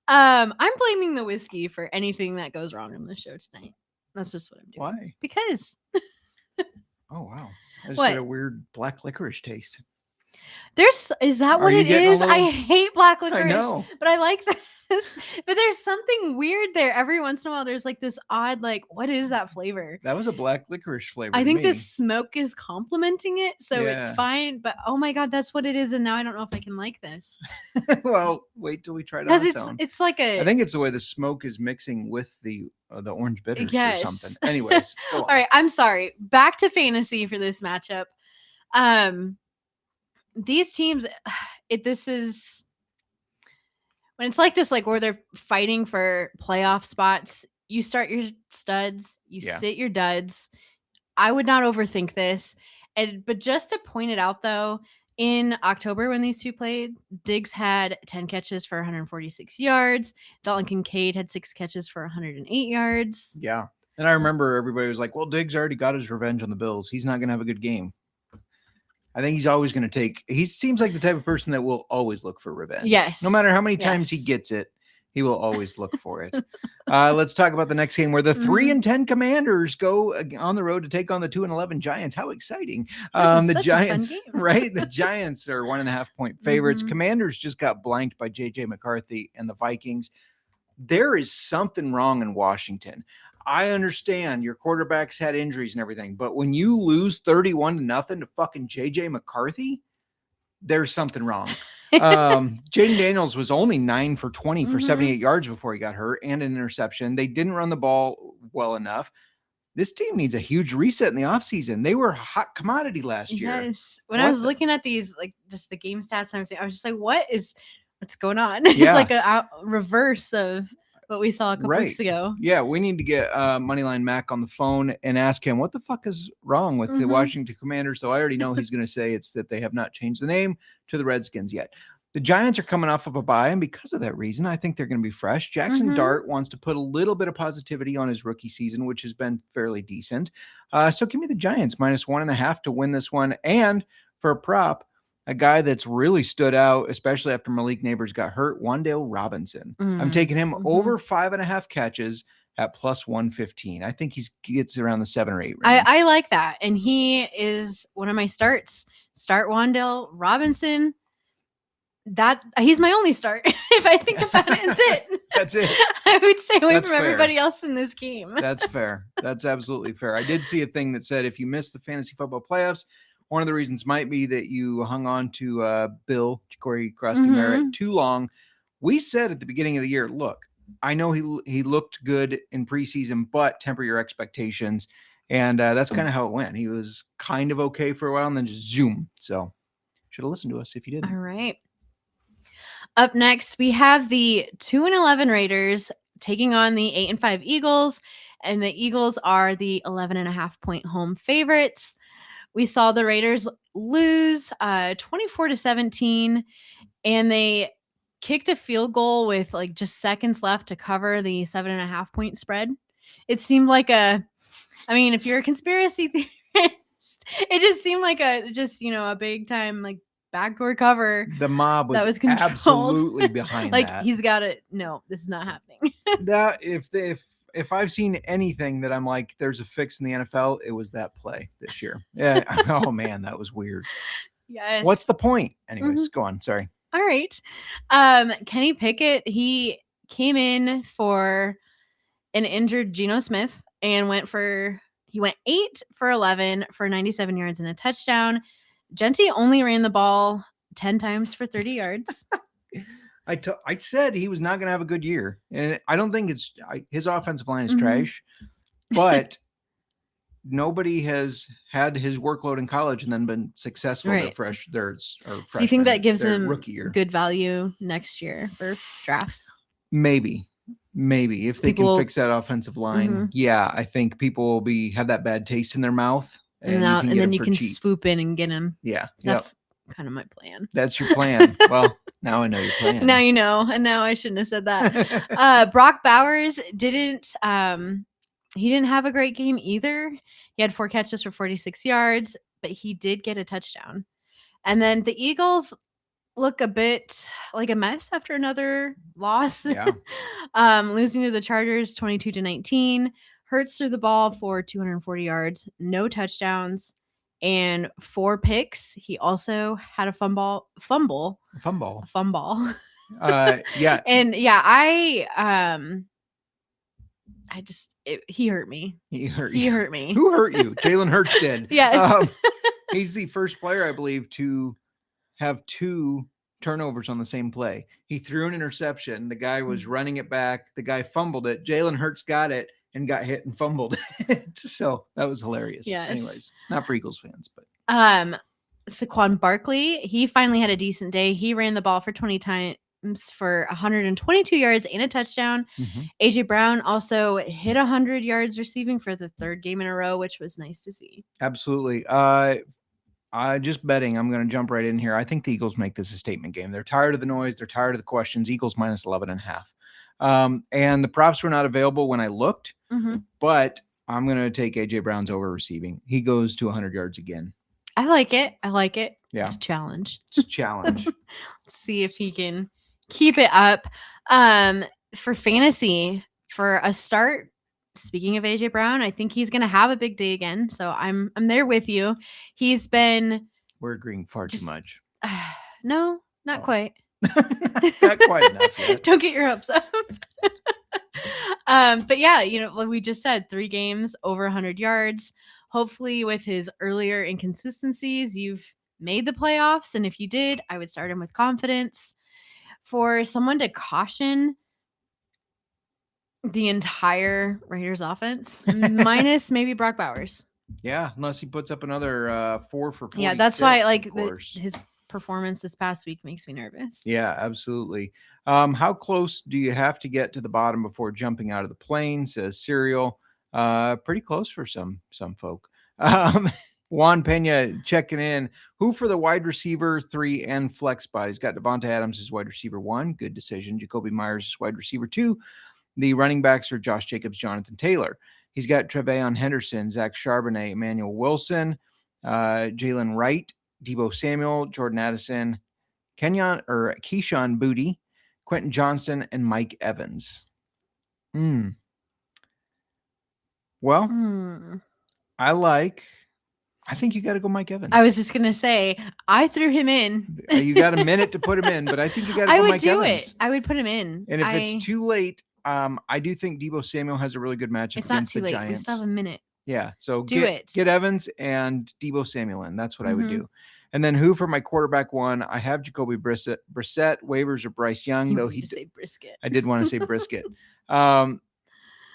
[SPEAKER 3] I'm blaming the whiskey for anything that goes wrong on the show tonight. That's just what I'm doing.
[SPEAKER 1] Why?
[SPEAKER 3] Because.
[SPEAKER 1] Oh, wow. I just
[SPEAKER 3] What?
[SPEAKER 1] got a weird black licorice taste.
[SPEAKER 3] Is that what
[SPEAKER 1] you
[SPEAKER 3] it
[SPEAKER 1] getting a
[SPEAKER 3] is?
[SPEAKER 1] little-
[SPEAKER 3] I hate black licorice.
[SPEAKER 1] I know.
[SPEAKER 3] But I like this. But there's something weird there. Every once in a while, there's like this odd, like, what is that flavor?
[SPEAKER 1] That was a black licorice flavor.
[SPEAKER 3] I
[SPEAKER 1] to
[SPEAKER 3] think
[SPEAKER 1] me.
[SPEAKER 3] the smoke is complementing it, so
[SPEAKER 1] Yeah.
[SPEAKER 3] it's fine. But oh my god, that's what it is, and now I don't know if I can like this
[SPEAKER 1] Well, wait till we try it on
[SPEAKER 3] because
[SPEAKER 1] its own.
[SPEAKER 3] it's like a.
[SPEAKER 1] I think it's the way the smoke is mixing with the orange bitters
[SPEAKER 3] Yes.
[SPEAKER 1] or something. Anyways, go on.
[SPEAKER 3] All right, I'm sorry. Back to fantasy for this matchup. These teams, this is when it's like this, like where they're fighting for playoff spots. You start your studs, you
[SPEAKER 1] Yeah.
[SPEAKER 3] sit your duds. I would not overthink this. But just to point it out though, in October when these two played, Diggs had 10 catches for 146 yards. Dalton Kincaid had 6 catches for 108 yards.
[SPEAKER 1] Yeah. And I remember everybody was like, well, Diggs already got his revenge on the Bills. He's not going to have a good game. I think he's always going to he seems like the type of person that will always look for revenge.
[SPEAKER 3] Yes.
[SPEAKER 1] No matter how many times he
[SPEAKER 3] Yes.
[SPEAKER 1] gets it, he will always look for it. Let's talk about the next game where the 3-10 Commanders go on the road to take on the 2-11 Giants. How exciting.
[SPEAKER 3] This is
[SPEAKER 1] The
[SPEAKER 3] such a fun
[SPEAKER 1] Giants,
[SPEAKER 3] game.
[SPEAKER 1] right? The Giants are 1.5-point favorites.
[SPEAKER 3] Mhm.
[SPEAKER 1] Commanders just got blanked by JJ McCarthy and the Vikings. There is something wrong in Washington. I understand your quarterbacks had injuries and everything, but when you lose 31-0 to fucking JJ McCarthy, there's something wrong. Jaden Daniels was only 9 for 20 for
[SPEAKER 3] Mhm.
[SPEAKER 1] 78 yards before he got hurt and an interception. They didn't run the ball well enough. This team needs a huge reset in the offseason. They were a hot commodity last year.
[SPEAKER 3] Yes. When I
[SPEAKER 1] What
[SPEAKER 3] was
[SPEAKER 1] the-
[SPEAKER 3] looking at these, like just the game stats and everything, I was just like, what's going on?
[SPEAKER 1] Yeah.
[SPEAKER 3] It's like a reverse of what we saw a couple
[SPEAKER 1] Right.
[SPEAKER 3] weeks ago.
[SPEAKER 1] Yeah, we need to get Moneyline Mac on the phone and ask him what the fuck is wrong with the
[SPEAKER 3] Mhm.
[SPEAKER 1] Washington Commanders. So I already know he's going to say it's that they have not changed the name to the Redskins yet. The Giants are coming off of a bye, and because of that reason, I think they're going to be fresh. Jackson
[SPEAKER 3] Mhm.
[SPEAKER 1] Dart wants to put a little bit of positivity on his rookie season, which has been fairly decent. So give me the Giants -1.5 to win this one. And for a prop, a guy that's really stood out, especially after Malik Neighbors got hurt, Wan'Dale Robinson. I'm taking him
[SPEAKER 3] Mhm.
[SPEAKER 1] over 5.5 catches at +115. I think he gets around the 7 or 8 range.
[SPEAKER 3] I like that. And he is one of my starts. Start Wan'Dale Robinson. That he's my only start. If I think about it, that's it.
[SPEAKER 1] That's it.
[SPEAKER 3] I would stay away
[SPEAKER 1] That's
[SPEAKER 3] from
[SPEAKER 1] fair.
[SPEAKER 3] everybody else in this game.
[SPEAKER 1] That's fair. That's absolutely fair. I did see a thing that said if you miss the fantasy football playoffs, one of the reasons might be that you hung on to Bill Corey Krosky-Merritt too long. We said at the beginning of the year, look, I know he looked good in preseason, but temper your expectations. And that's kind of how it went. He was kind of okay for a while and then just zoom. So should have listened to us if you didn't.
[SPEAKER 3] All right. Up next, we have the 2-11 Raiders taking on the 8-5 Eagles, and the Eagles are the 11.5-point home favorites. We saw the Raiders lose 24-17, and they kicked a field goal with like just seconds left to cover the 7.5-point spread. It seemed like if you're a conspiracy theorist, it just seemed like a big time like backdoor cover.
[SPEAKER 1] The mob
[SPEAKER 3] That
[SPEAKER 1] was
[SPEAKER 3] was controlled.
[SPEAKER 1] absolutely behind
[SPEAKER 3] Like
[SPEAKER 1] that.
[SPEAKER 3] he's got it. No, this is not happening.
[SPEAKER 1] That if I've seen anything that I'm like, there's a fix in the NFL, it was that play this year. Yeah. Oh man, that was weird.
[SPEAKER 3] Yes.
[SPEAKER 1] What's the point? Anyways, go on. Sorry.
[SPEAKER 3] All right. Kenny Pickett, he came in for an injured Geno Smith and he went 8 for 11 for 97 yards and a touchdown. Genty only ran the ball 10 times for 30 yards.
[SPEAKER 1] I said he was not going to have a good year, and I don't think his offensive line is trash, but nobody has had his workload in college and then been successful
[SPEAKER 3] Right.
[SPEAKER 1] their
[SPEAKER 3] Do you think that gives
[SPEAKER 1] their
[SPEAKER 3] him
[SPEAKER 1] rookie year?
[SPEAKER 3] good value next year for drafts?
[SPEAKER 1] Maybe if they
[SPEAKER 3] People-
[SPEAKER 1] can fix that offensive line.
[SPEAKER 3] Mhm.
[SPEAKER 1] Yeah, I think people will have that bad taste in their mouth,
[SPEAKER 3] And then you can swoop in and get him.
[SPEAKER 1] Yeah,
[SPEAKER 3] That's kind of my plan.
[SPEAKER 1] That's your plan. Well, now I know your plan.
[SPEAKER 3] Now you know, and now I shouldn't have said that. Brock Bowers didn't have a great game either. He had 4 catches for 46 yards, but he did get a touchdown. And then the Eagles look a bit like a mess after another loss.
[SPEAKER 1] Yeah.
[SPEAKER 3] Losing to the Chargers 22-19. Hurts threw the ball for 240 yards, no touchdowns, and 4 picks. He also had a fumble.
[SPEAKER 1] Yeah.
[SPEAKER 3] And yeah, he hurt me.
[SPEAKER 1] He hurt
[SPEAKER 3] me.
[SPEAKER 1] Who hurt you? Jalen Hurts did.
[SPEAKER 3] Yes.
[SPEAKER 1] He's the first player, I believe, to have 2 turnovers on the same play. He threw an interception. The guy was running it back. The guy fumbled it. Jalen Hurts got it and got hit and fumbled it. So that was hilarious.
[SPEAKER 3] Yes.
[SPEAKER 1] Anyways, not for Eagles fans, but
[SPEAKER 3] Saquon Barkley, he finally had a decent day. He ran the ball for 20 times for 122 yards and a touchdown.
[SPEAKER 1] Mm-hmm.
[SPEAKER 3] AJ Brown also hit 100 yards receiving for the 3rd game in a row, which was nice to see.
[SPEAKER 1] Absolutely. Just betting, I'm going to jump right in here. I think the Eagles make this a statement game. They're tired of the noise. They're tired of the questions. Eagles minus 11.5. And the props were not available when I looked, but I'm going to take AJ Brown's over receiving. He goes to 100 yards again.
[SPEAKER 3] I like it.
[SPEAKER 1] Yeah.
[SPEAKER 3] It's a challenge.
[SPEAKER 1] It's a challenge.
[SPEAKER 3] Let's see if he can keep it up. For fantasy, for a start, speaking of AJ Brown, I think he's going to have a big day again. So I'm there with you.
[SPEAKER 1] We're agreeing far too much.
[SPEAKER 3] No, not quite.
[SPEAKER 1] Not quite enough yet.
[SPEAKER 3] Don't get your hopes up. But yeah, like we just said, 3 games over 100 yards. Hopefully with his earlier inconsistencies, you've made the playoffs. And if you did, I would start him with confidence. For someone to caution the entire Raiders offense, minus maybe Brock Bowers.
[SPEAKER 1] Yeah, unless he puts up another 4 for 46.
[SPEAKER 3] Yeah, that's why his performance this past week makes me nervous.
[SPEAKER 1] Yeah, absolutely. How close do you have to get to the bottom before jumping out of the plane, says Serial. Pretty close for some folk. Juan Pena checking in. Who for the wide receiver 3 and flex spot? He's got Devonta Adams as wide receiver 1. Good decision. Jacoby Myers as wide receiver 2. The running backs are Josh Jacobs, Jonathan Taylor. He's got Tre'Veon Henderson, Zach Charbonnet, Emmanuel Wilson, Jalen Wright, Deebo Samuel, Jordan Addison, Keyshawn Booty, Quentin Johnston, and Mike Evans. Well, I think you got to go Mike Evans.
[SPEAKER 3] I was just going to say, I threw him in.
[SPEAKER 1] You got a minute to put him in, but I think you got to go Mike Evans.
[SPEAKER 3] I would do it. I would put him in.
[SPEAKER 1] And if it's too late, I do think Deebo Samuel has a really good matchup against the Giants. It's not too late. We still have
[SPEAKER 3] a minute.
[SPEAKER 1] Yeah, so get Evans and Deebo Samuel in. That's what I would do. And then who for my quarterback 1? I have Jacoby Brissett. Waivers or Bryce Young, though he
[SPEAKER 3] say Brisket.
[SPEAKER 1] I did want to say Brisket.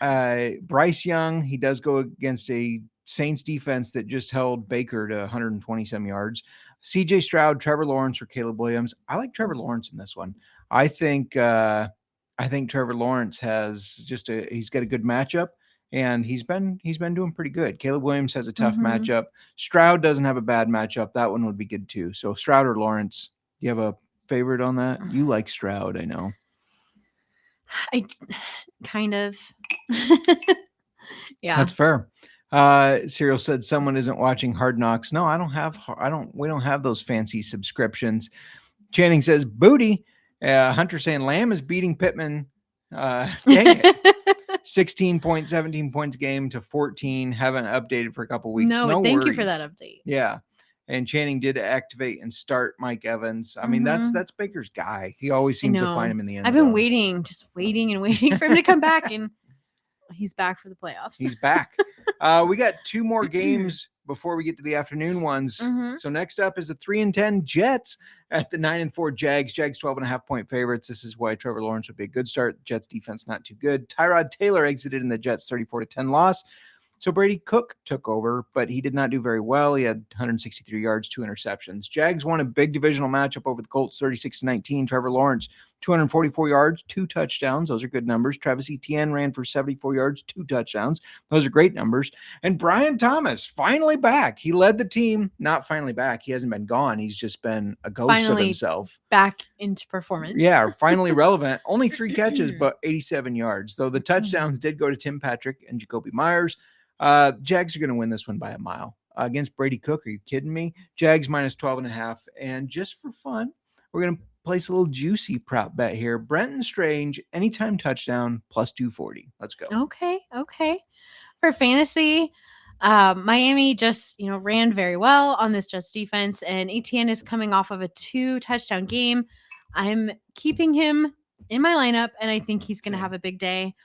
[SPEAKER 1] Bryce Young, he does go against a Saints defense that just held Baker to 120-some yards. CJ Stroud, Trevor Lawrence, or Caleb Williams. I like Trevor Lawrence in this one. I think Trevor Lawrence has he's got a good matchup, and he's been doing pretty good. Caleb Williams has a tough matchup. Stroud doesn't have a bad matchup. That one would be good too. So Stroud or Lawrence. Do you have a favorite on that? You like Stroud, I know.
[SPEAKER 3] I kind of. Yeah,
[SPEAKER 1] that's fair. Serial said someone isn't watching Hard Knocks. No, we don't have those fancy subscriptions. Channing says booty. Hunter saying Lamb is beating Pittman. Dang it. 16 points, 17 points game to 14. Haven't updated for a couple weeks. No
[SPEAKER 3] thank
[SPEAKER 1] worries.
[SPEAKER 3] you for that update.
[SPEAKER 1] Yeah. And Channing did activate and start Mike Evans. I mean, that's Baker's guy. He always seems to find him in the end zone.
[SPEAKER 3] I've been waiting and waiting for him to come back, and he's back for the playoffs.
[SPEAKER 1] He's back. We got 2 more games before we get to the afternoon ones. So next up is the 3-10 Jets at the 9-4 Jags. Jags 12.5-point favorites. This is why Trevor Lawrence would be a good start. Jets defense not too good. Tyrod Taylor exited in the Jets 34-10 loss. So Brady Cook took over, but he did not do very well. He had 163 yards, 2 interceptions. Jags won a big divisional matchup over the Colts, 36-19. Trevor Lawrence, 244 yards, 2 touchdowns. Those are good numbers. Travis Etienne ran for 74 yards, 2 touchdowns. Those are great numbers. And Brian Thomas, finally back. He led the team. Not finally back. He hasn't been gone. He's just been a ghost of himself.
[SPEAKER 3] Back into performance.
[SPEAKER 1] Yeah, finally relevant. Only 3 catches, but 87 yards. Though the touchdowns did go to Tim Patrick and Jacoby Myers. Jags are going to win this one by a mile against Brady Cook. Are you kidding me? Jags minus 12.5. And just for fun, we're going to place a little juicy prop bet here. Brenton Strange, anytime touchdown, plus 240. Let's go.
[SPEAKER 3] Okay. For fantasy, Miami just, ran very well on this Jets defense, and Etienne is coming off of a 2-touchdown game. I'm keeping him in my lineup, and I think he's going to have a big day.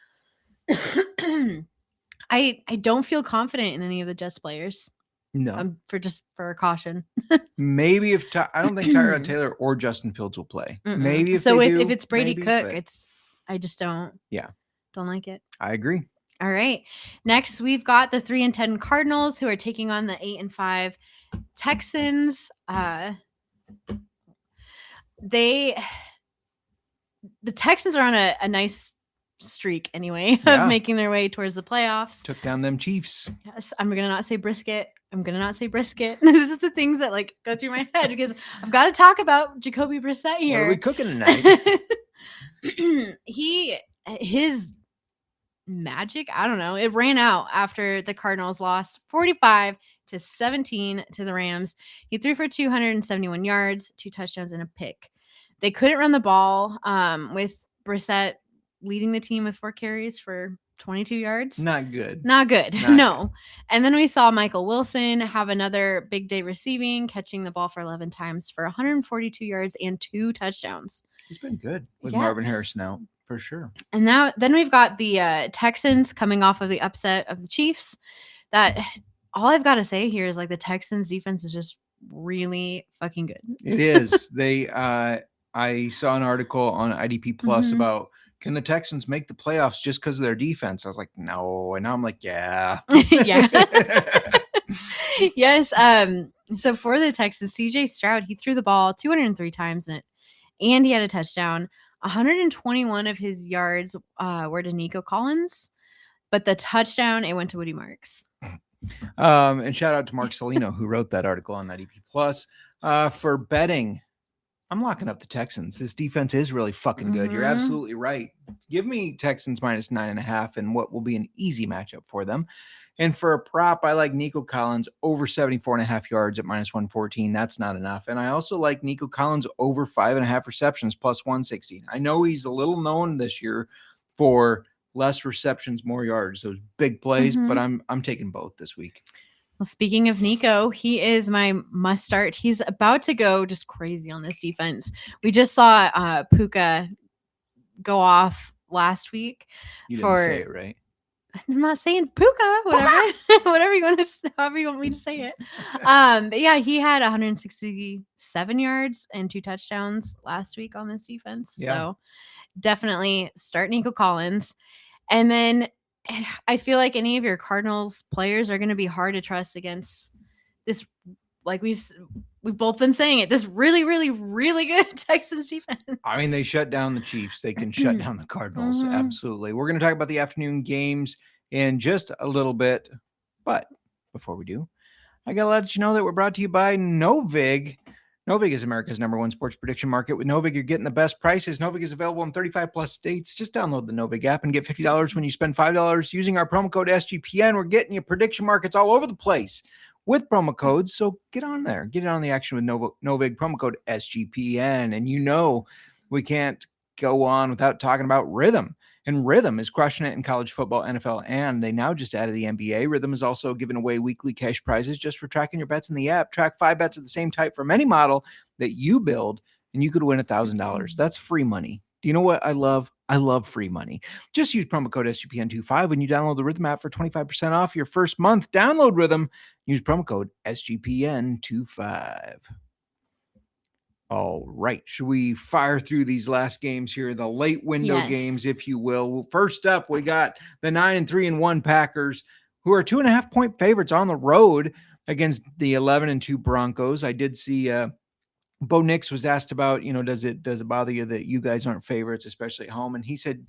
[SPEAKER 3] I don't feel confident in any of the Jets players.
[SPEAKER 1] No.
[SPEAKER 3] For a caution.
[SPEAKER 1] Maybe I don't think Tyrod Taylor or Justin Fields will play.
[SPEAKER 3] Mm-mm.
[SPEAKER 1] Maybe if
[SPEAKER 3] it's Brady Cook, I just don't like it.
[SPEAKER 1] I agree.
[SPEAKER 3] All right. Next, we've got the 3-10 Cardinals who are taking on the 8-5 Texans. The Texans are on a nice streak anyway of making their way towards the playoffs.
[SPEAKER 1] Took down them Chiefs.
[SPEAKER 3] Yes, I'm gonna not say brisket. This is the things that go through my head because I've got to talk about Jacoby Brissett here.
[SPEAKER 1] What are we cooking tonight?
[SPEAKER 3] His magic, I don't know, it ran out after the Cardinals lost 45-17 to the Rams. He threw for 271 yards, 2 touchdowns, and a pick. They couldn't run the ball with Brissett leading the team with 4 carries for 22 yards.
[SPEAKER 1] Not good.
[SPEAKER 3] No. Good. And then we saw Michael Wilson have another big day receiving, catching the ball for 11 times for 142 yards and 2 touchdowns.
[SPEAKER 1] He's been good with Marvin Harrison out, for sure.
[SPEAKER 3] And then we've got the Texans coming off of the upset of the Chiefs. That all I've got to say here is the Texans defense is just really fucking good.
[SPEAKER 1] It is. I saw an article on IDP Plus about, can the Texans make the playoffs just because of their defense? I was like, no. And now I'm like, yeah.
[SPEAKER 3] Yeah. Yes. So for the Texans, CJ Stroud, he threw the ball 203 times and he had a touchdown. 121 of his yards were to Nico Collins, but the touchdown, it went to Woody Marks.
[SPEAKER 1] And shout out to Mark Salino, who wrote that article on IDP Plus. For betting, I'm locking up the Texans. This defense is really fucking good. You're absolutely right. Give me Texans minus 9.5 and what will be an easy matchup for them. And for a prop, I like Nico Collins over 74.5 yards at minus 114. That's not enough. And I also like Nico Collins over 5.5 receptions plus 160. I know he's a little known this year for less receptions, more yards, those big plays, but I'm taking both this week.
[SPEAKER 3] Well, speaking of Nico, he is my must start. He's about to go just crazy on this defense. We just saw Puka go off last week.
[SPEAKER 1] You didn't say it right.
[SPEAKER 3] I'm not saying Puka, whatever you want to, however you want me to say it. But yeah, he had 167 yards and 2 touchdowns last week on this defense. Yeah. So definitely start Nico Collins. And then I feel like any of your Cardinals players are going to be hard to trust against this. Like we've both been saying it, this really, really, really good Texans defense.
[SPEAKER 1] I mean, they shut down the Chiefs. They can shut down the Cardinals. Absolutely. We're going to talk about the afternoon games in just a little bit. But before we do, I got to let you know that we're brought to you by Novig. Novig is America's #1 sports prediction market. With Novig, you're getting the best prices. Novig is available in 35 plus states. Just download the Novig app and get $50 when you spend $5 using our promo code SGPN. We're getting you prediction markets all over the place with promo codes. So get on there. Get on the action with Novig, promo code SGPN. And we can't go on without talking about Rhythm. And Rhythm is crushing it in college football, NFL, and they now just added the NBA. Rhythm is also giving away weekly cash prizes just for tracking your bets in the app. Track 5 bets of the same type from any model that you build, and you could win $1,000. That's free money. Do you know what I love? I love free money. Just use promo code SGPN25 when you download the Rhythm app for 25% off your first month. Download Rhythm. Use promo code SGPN25. All right. Should we fire through these last games here? The late window games, if you will. First up, we got the 9-3-1 Packers who are 2.5-point favorites on the road against the 11-2 Broncos. I did see Bo Nix was asked about, does it bother you that you guys aren't favorites, especially at home? And he said,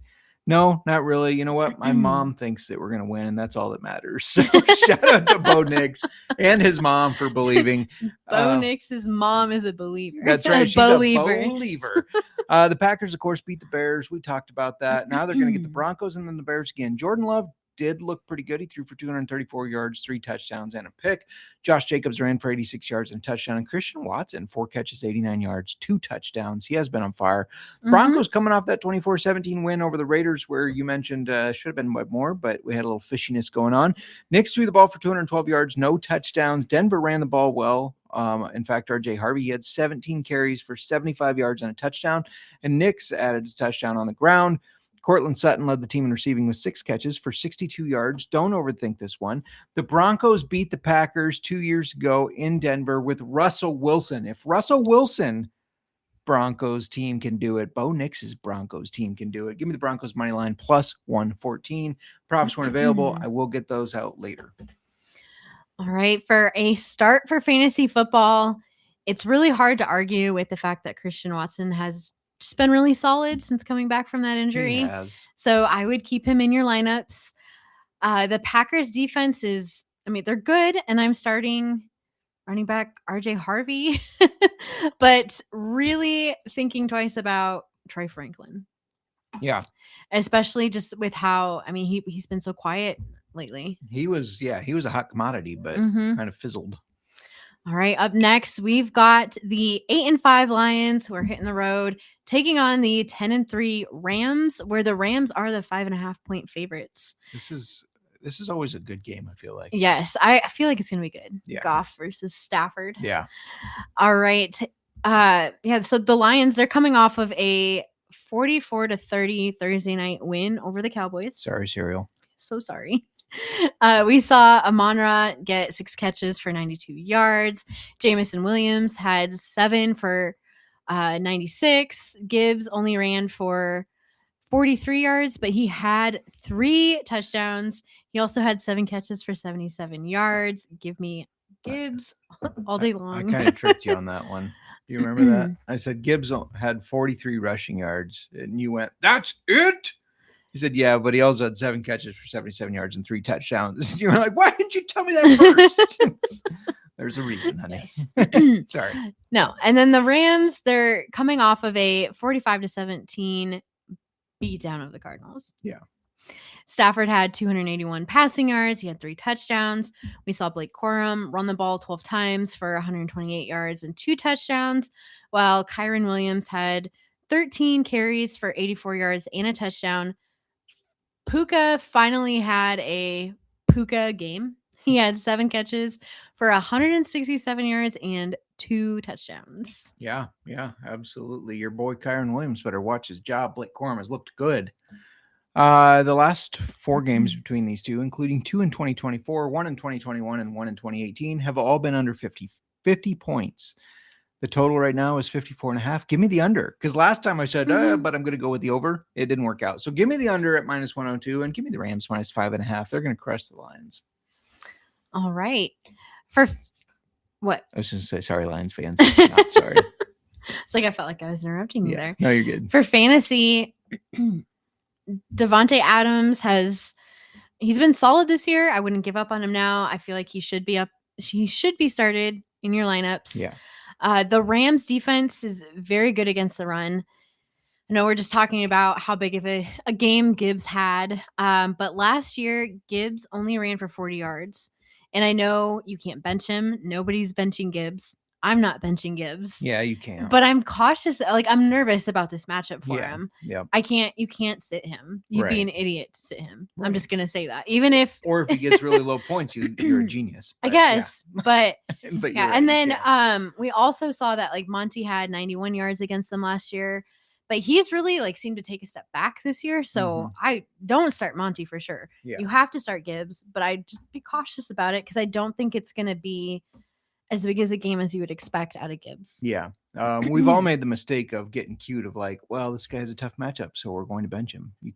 [SPEAKER 1] no, not really. You know what? My mom thinks that we're going to win, and that's all that matters. So shout out to Bo Nix and his mom for believing.
[SPEAKER 3] Bo Nix's mom is a believer.
[SPEAKER 1] That's right. She's
[SPEAKER 3] believer.
[SPEAKER 1] a believer. The Packers, of course, beat the Bears. We talked about that. Now they're going to get the Broncos and then the Bears again. Jordan Love did look pretty good. He threw for 234 yards, 3 touchdowns, and a pick. Josh Jacobs ran for 86 yards and a touchdown. And Christian Watson, 4 catches, 89 yards, 2 touchdowns. He has been on fire. Broncos coming off that 24-17 win over the Raiders, where you mentioned should have been more, but we had a little fishiness going on. Nix threw the ball for 212 yards, no touchdowns. Denver ran the ball well. In fact, RJ Harvey, he had 17 carries for 75 yards and a touchdown. And Nix added a touchdown on the ground. Cortland Sutton led the team in receiving with 6 catches for 62 yards. Don't overthink this one. The Broncos beat the Packers 2 years ago in Denver with Russell Wilson. If Russell Wilson Broncos team can do it, Bo Nix's Broncos team can do it. Give me the Broncos money line plus 114. Props weren't available. I will get those out later.
[SPEAKER 3] All right. For a start for fantasy football, it's really hard to argue with the fact that Christian Watson has just been really solid since coming back from that injury. So I would keep him in your lineups. The Packers defense is, they're good, and I'm starting running back RJ Harvey, but really thinking twice about Troy Franklin.
[SPEAKER 1] Yeah.
[SPEAKER 3] Especially just with how, he's been so quiet lately.
[SPEAKER 1] He was a hot commodity, but kind of fizzled.
[SPEAKER 3] All right, up next, we've got the 8-5 Lions who are hitting the road, taking on the 10-3 Rams, where the Rams are the 5.5-point favorites.
[SPEAKER 1] This is always a good game, I feel like.
[SPEAKER 3] Yes, I feel like it's going to be good.
[SPEAKER 1] Yeah.
[SPEAKER 3] Goff versus Stafford.
[SPEAKER 1] Yeah.
[SPEAKER 3] All right. So the Lions, they're coming off of a 44-30 Thursday night win over the Cowboys.
[SPEAKER 1] Sorry, Cereal.
[SPEAKER 3] So sorry. We saw Amon-Ra get 6 catches for 92 yards. Jamison Williams had 7 for 96. Gibbs only ran for 43 yards, but he had 3 touchdowns. He also had 7 catches for 77 yards. Give me Gibbs all day long.
[SPEAKER 1] I kind of tricked you on that one. Do you remember that? I said Gibbs had 43 rushing yards, and you went, "That's it?" He said, "Yeah, but he also had 7 catches for 77 yards and 3 touchdowns." You were like, "Why didn't you tell me that first?" There's a reason, honey. Sorry.
[SPEAKER 3] No. And then the Rams, they're coming off of a 45-17 beatdown of the Cardinals.
[SPEAKER 1] Yeah.
[SPEAKER 3] Stafford had 281 passing yards. He had 3 touchdowns. We saw Blake Corum run the ball 12 times for 128 yards and 2 touchdowns, while Kyron Williams had 13 carries for 84 yards and a touchdown. Puka finally had a Puka game. He had 7 catches for 167 yards and 2 touchdowns.
[SPEAKER 1] Yeah, absolutely. Your boy Kyron Williams better watch his job. Blake Corum has looked good. The last 4 games between these two, including 2 in 2024, 1 in 2021, and 1 in 2018, have all been under 50 points. The total right now is 54.5. Give me the under, because last time I said, but I'm going to go with the over. It didn't work out. So give me the under at minus 102, and give me the Rams minus 5.5. They're going to crush the Lions.
[SPEAKER 3] All right. For what?
[SPEAKER 1] I was going to say, sorry, Lions fans. Not sorry.
[SPEAKER 3] It's like I felt like I was interrupting you there.
[SPEAKER 1] No, you're good.
[SPEAKER 3] For fantasy, Devontae Adams he's been solid this year. I wouldn't give up on him now. I feel like he should be up. He should be started in your lineups.
[SPEAKER 1] Yeah.
[SPEAKER 3] The Rams defense is very good against the run. I know we're just talking about how big of a game Gibbs had. But last year, Gibbs only ran for 40 yards. And I know you can't bench him. Nobody's benching Gibbs. I'm not benching Gibbs.
[SPEAKER 1] Yeah, you can.
[SPEAKER 3] But I'm cautious. I'm nervous about this matchup for him.
[SPEAKER 1] Yeah.
[SPEAKER 3] You can't sit him. You'd be an idiot to sit him.
[SPEAKER 1] Right.
[SPEAKER 3] I'm just going to say that. Even if.
[SPEAKER 1] Or if he gets really low points, you're a genius.
[SPEAKER 3] I guess. Yeah. But
[SPEAKER 1] yeah.
[SPEAKER 3] Right, and then we also saw that Monty had 91 yards against them last year. But he's really seemed to take a step back this year. So I don't start Monty for sure. Yeah. You have to start Gibbs, but I just be cautious about it because I don't think it's going to be as big as a game as you would expect out of Gibbs.
[SPEAKER 1] Yeah. We've all made the mistake of getting cute of like, well, this guy has a tough matchup, so we're going to bench him. You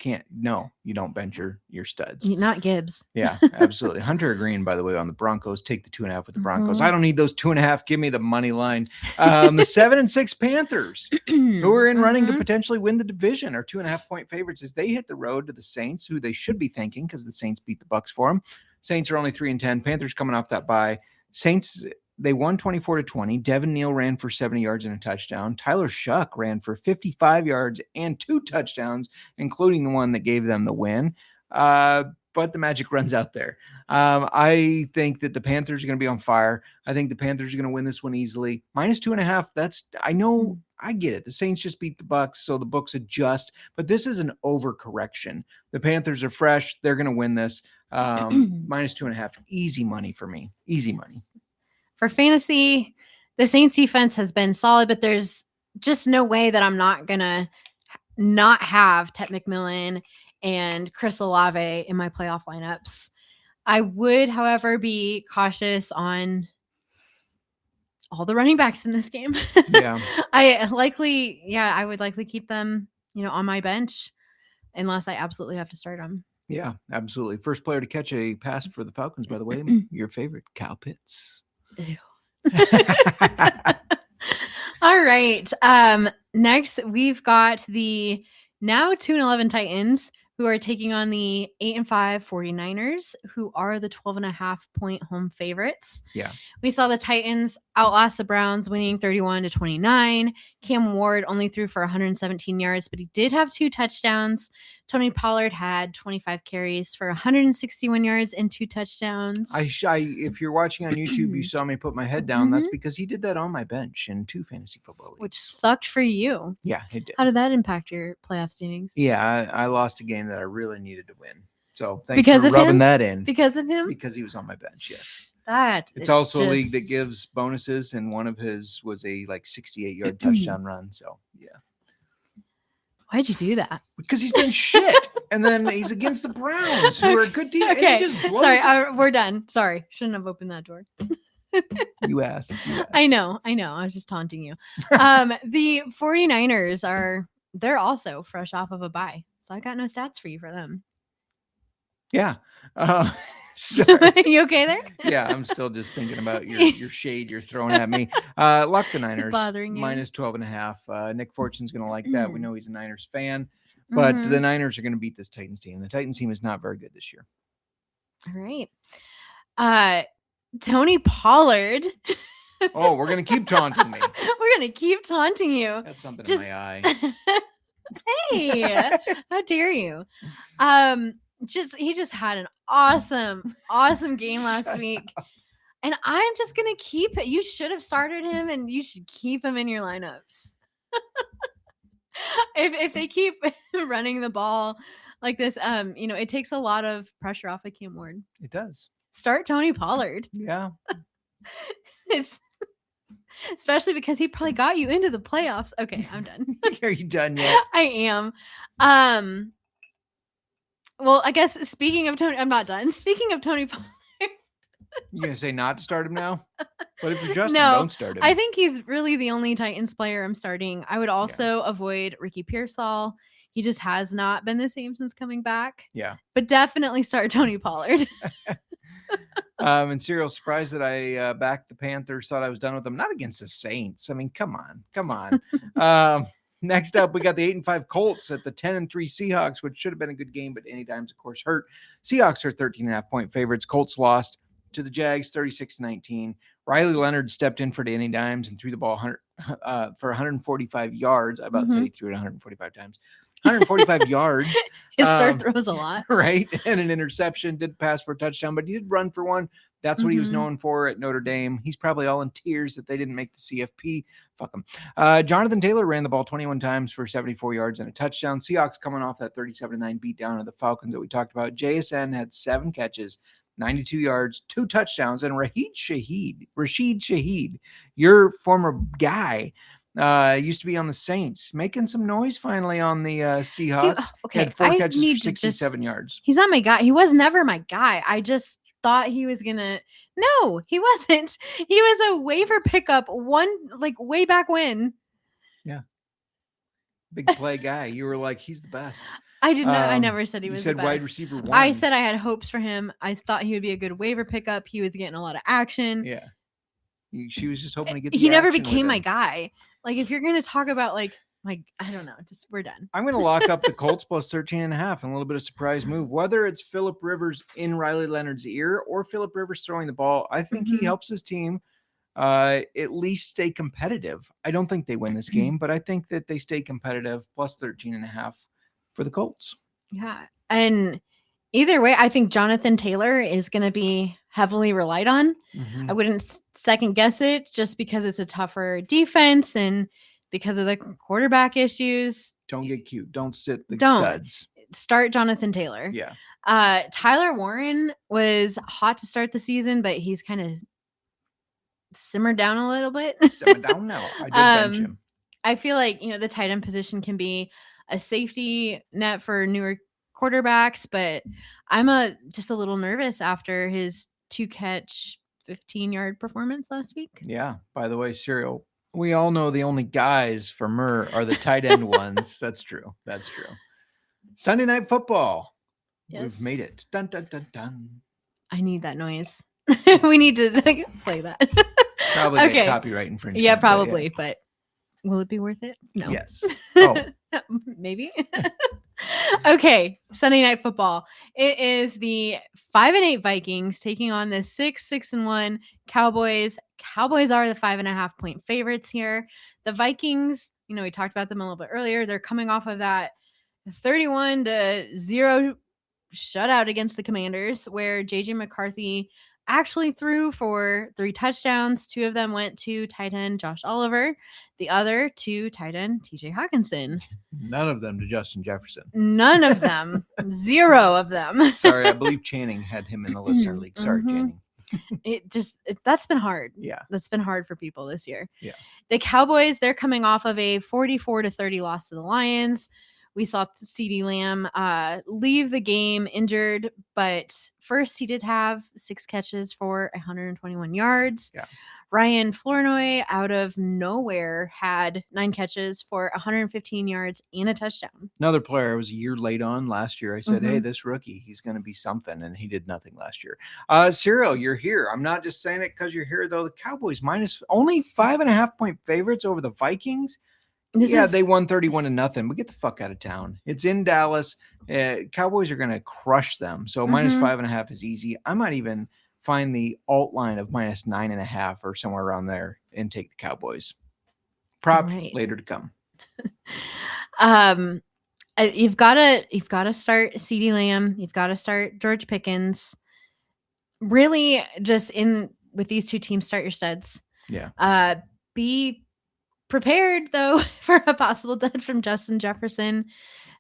[SPEAKER 1] don't bench your studs.
[SPEAKER 3] Not Gibbs.
[SPEAKER 1] Yeah, absolutely. Hunter Green, by the way, on the Broncos, take the 2.5 with the Broncos.
[SPEAKER 3] Mhm.
[SPEAKER 1] I don't need those 2.5. Give me the money line. The 7-6 Panthers, who are in running to potentially win the division, are 2.5-point favorites as they hit the road to the Saints, who they should be thanking because the Saints beat the Bucs for them. Saints are only 3-10. Panthers coming off that bye. Saints, they won 24-20. Devin Neal ran for 70 yards and a touchdown. Tyler Shuck ran for 55 yards and 2 touchdowns, including the one that gave them the win. But the magic runs out there. I think that the Panthers are going to be on fire. I think the Panthers are going to win this one easily. -2.5. I know, I get it. The Saints just beat the Bucs, so the books adjust. But this is an overcorrection. The Panthers are fresh. They're going to win this. -2.5. Easy money for me. Easy money.
[SPEAKER 3] For fantasy, the Saints defense has been solid, but there's just no way that I'm not going to not have Ted McMillan and Chris Olave in my playoff lineups. I would, however, be cautious on all the running backs in this game.
[SPEAKER 1] Yeah.
[SPEAKER 3] I would likely keep them, on my bench unless I absolutely have to start them.
[SPEAKER 1] Yeah, absolutely. First player to catch a pass for the Falcons, by the way, your favorite, Kyle Pitts.
[SPEAKER 3] Ew. All right. Next, we've got the now 2-11 Titans, who are taking on the 8-5 49ers, who are the 12.5-point home favorites.
[SPEAKER 1] Yeah.
[SPEAKER 3] We saw the Titans outlast the Browns, winning 31-29. Cam Ward only threw for 117 yards, but he did have 2 touchdowns. Tony Pollard had 25 carries for 161 yards and 2 touchdowns.
[SPEAKER 1] If you're watching on YouTube, you saw me put my head down. That's because he did that on my bench in 2 fantasy football leagues.
[SPEAKER 3] Which sucked for you.
[SPEAKER 1] Yeah, it did.
[SPEAKER 3] How did that impact your playoff standings?
[SPEAKER 1] Yeah, I lost a game that I really needed to win. So thanks
[SPEAKER 3] Because
[SPEAKER 1] for
[SPEAKER 3] of
[SPEAKER 1] rubbing
[SPEAKER 3] him?
[SPEAKER 1] that in.
[SPEAKER 3] Because of him?
[SPEAKER 1] Because he was on my bench, yes.
[SPEAKER 3] It's
[SPEAKER 1] also a league that gives bonuses, and one of his was a 68-yard touchdown run. So yeah.
[SPEAKER 3] Why'd you do that?
[SPEAKER 1] Because he's been shit. And then he's against the Browns, who are a good team.
[SPEAKER 3] Okay.
[SPEAKER 1] And he just blows
[SPEAKER 3] Sorry, we're done. Sorry. Shouldn't have opened that door.
[SPEAKER 1] You asked.
[SPEAKER 3] I know. I was just taunting you. The 49ers they're also fresh off of a bye. So I got no stats for you for them.
[SPEAKER 1] Yeah. Sorry.
[SPEAKER 3] You okay there?
[SPEAKER 1] Yeah, I'm still just thinking about your shade you're throwing at me. Lock the Niners.
[SPEAKER 3] Bothering you?
[SPEAKER 1] -12.5. Nick Fortune's going to like that. We know he's a Niners fan. But the Niners are going to beat this Titans team. The Titans team is not very good this year.
[SPEAKER 3] All right. Tony Pollard.
[SPEAKER 1] Oh, we're going to keep taunting me.
[SPEAKER 3] We're going to keep taunting you.
[SPEAKER 1] That's something in my eye.
[SPEAKER 3] Hey, how dare you? He just had an awesome game last week. And I'm just going to keep it. You should have started him and you should keep him in your lineups. If they keep running the ball like this, it takes a lot of pressure off of Cam Ward.
[SPEAKER 1] It does.
[SPEAKER 3] Start Tony Pollard.
[SPEAKER 1] Yeah.
[SPEAKER 3] It's especially because he probably got you into the playoffs. Okay, I'm done.
[SPEAKER 1] Are you done yet?
[SPEAKER 3] I am. Well, I guess speaking of Tony, I'm not done. Speaking of Tony Pollard.
[SPEAKER 1] You going to say not to start him now? What if you're Justin?
[SPEAKER 3] No,
[SPEAKER 1] don't start him.
[SPEAKER 3] I think he's really the only Titans player I'm starting. I would also avoid Ricky Pearsall. He just has not been the same since coming back.
[SPEAKER 1] Yeah.
[SPEAKER 3] But definitely start Tony Pollard.
[SPEAKER 1] And Cyril, surprised that I backed the Panthers, thought I was done with them. Not against the Saints. I mean, come on. Next up, we got the 8-5 Colts at the 10-3 Seahawks, which should have been a good game, but anytime's, of course, hurt. Seahawks are 13.5-point favorites. Colts lost to the Jags 36-19. Riley Leonard stepped in for Danny Dimes and threw the ball for 145 yards. I about said he threw it 145 times. 145 yards.
[SPEAKER 3] His start throws a lot.
[SPEAKER 1] Right. And an interception, did pass for a touchdown, but he did run for one. That's what he was known for at Notre Dame. He's probably all in tears that they didn't make the CFP. Fuck him. Jonathan Taylor ran the ball 21 times for 74 yards and a touchdown. Seahawks coming off that 37-9 beatdown of the Falcons that we talked about. JSN had 7 catches, 92 yards, 2 touchdowns, and Rashid Shaheed, your former guy, used to be on the Saints, making some noise finally on the Seahawks.
[SPEAKER 3] Okay,
[SPEAKER 1] had 4 catches for 67 yards.
[SPEAKER 3] He's not my guy. He was never my guy. I just thought he was gonna. No, he wasn't. He was a waiver pickup way back when.
[SPEAKER 1] Yeah. Big play guy. You were like, he's the best.
[SPEAKER 3] I did not. I never said he was.
[SPEAKER 1] You said
[SPEAKER 3] the
[SPEAKER 1] wide
[SPEAKER 3] best.
[SPEAKER 1] receiver 1.
[SPEAKER 3] I said I had hopes for him. I thought he would be a good waiver pickup. He was getting a lot of action.
[SPEAKER 1] Yeah. She was just hoping to get.
[SPEAKER 3] He never became my guy. Like, if you're gonna talk about I don't know. Just we're done.
[SPEAKER 1] I'm going to lock up the Colts plus 13.5 and a little bit of surprise move. Whether it's Phillip Rivers in Riley Leonard's ear or Phillip Rivers throwing the ball, I think he helps his team at least stay competitive. I don't think they win this game, but I think that they stay competitive. Plus 13.5 for the Colts.
[SPEAKER 3] Yeah, and either way, I think Jonathan Taylor is going to be heavily relied on. I wouldn't second guess it just because it's a tougher defense and because of the quarterback issues.
[SPEAKER 1] Don't get cute. Don't sit the studs.
[SPEAKER 3] Start Jonathan Taylor.
[SPEAKER 1] Yeah.
[SPEAKER 3] Tyler Warren was hot to start the season, but he's kind of simmered down a little bit.
[SPEAKER 1] Simmered down now. I did bench him.
[SPEAKER 3] I feel like, the tight end position can be a safety net for newer quarterbacks, but I'm just a little nervous after his 2-catch, 15-yard performance last week.
[SPEAKER 1] Yeah. By the way, Serial, we all know the only guys for Mir are the tight end ones. That's true. That's true. Sunday Night Football. Yes. We've made it. Dun, dun, dun, dun.
[SPEAKER 3] I need that noise. We need to play that.
[SPEAKER 1] Probably get copyright infringement.
[SPEAKER 3] Yeah, probably. But will it be worth it? No.
[SPEAKER 1] Yes. Oh.
[SPEAKER 3] Maybe. Okay. Sunday Night Football. It is the 5-8 Vikings taking on the 6-1 Cowboys. Cowboys are the 5.5 point favorites here. The Vikings, we talked about them a little bit earlier. They're coming off of that 31-0 shutout against the Commanders, where JJ McCarthy actually threw for 3 touchdowns. 2 of them went to tight end Josh Oliver, the other to tight end TJ Hawkinson.
[SPEAKER 1] None of them to Justin Jefferson.
[SPEAKER 3] None of them. 0 of them.
[SPEAKER 1] Sorry, I believe Channing had him in the listener league. Sorry, Channing.
[SPEAKER 3] That's been hard.
[SPEAKER 1] Yeah.
[SPEAKER 3] That's been hard for people this year.
[SPEAKER 1] Yeah.
[SPEAKER 3] The Cowboys, they're coming off of a 44-30 loss to the Lions. We saw CeeDee Lamb leave the game injured, but first he did have 6 catches for 121 yards.
[SPEAKER 1] Yeah.
[SPEAKER 3] Ryan Flournoy, out of nowhere, had 9 catches for 115 yards and a touchdown.
[SPEAKER 1] Another player I was a year late on last year. I said, hey, this rookie, he's going to be something, and he did nothing last year. Cyril, you're here. I'm not just saying it because you're here, though. The Cowboys only 5.5 point favorites over the Vikings. They won 31-0, but get the fuck out of town. It's in Dallas. Cowboys are going to crush them. So minus 5.5 is easy. I might even find the alt line of minus 9.5 or somewhere around there and take the Cowboys. Prop later to come.
[SPEAKER 3] You've got to start CeeDee Lamb. You've got to start George Pickens. Really, just with these 2 teams, start your studs.
[SPEAKER 1] Yeah.
[SPEAKER 3] Be prepared, though, for a possible dud from Justin Jefferson.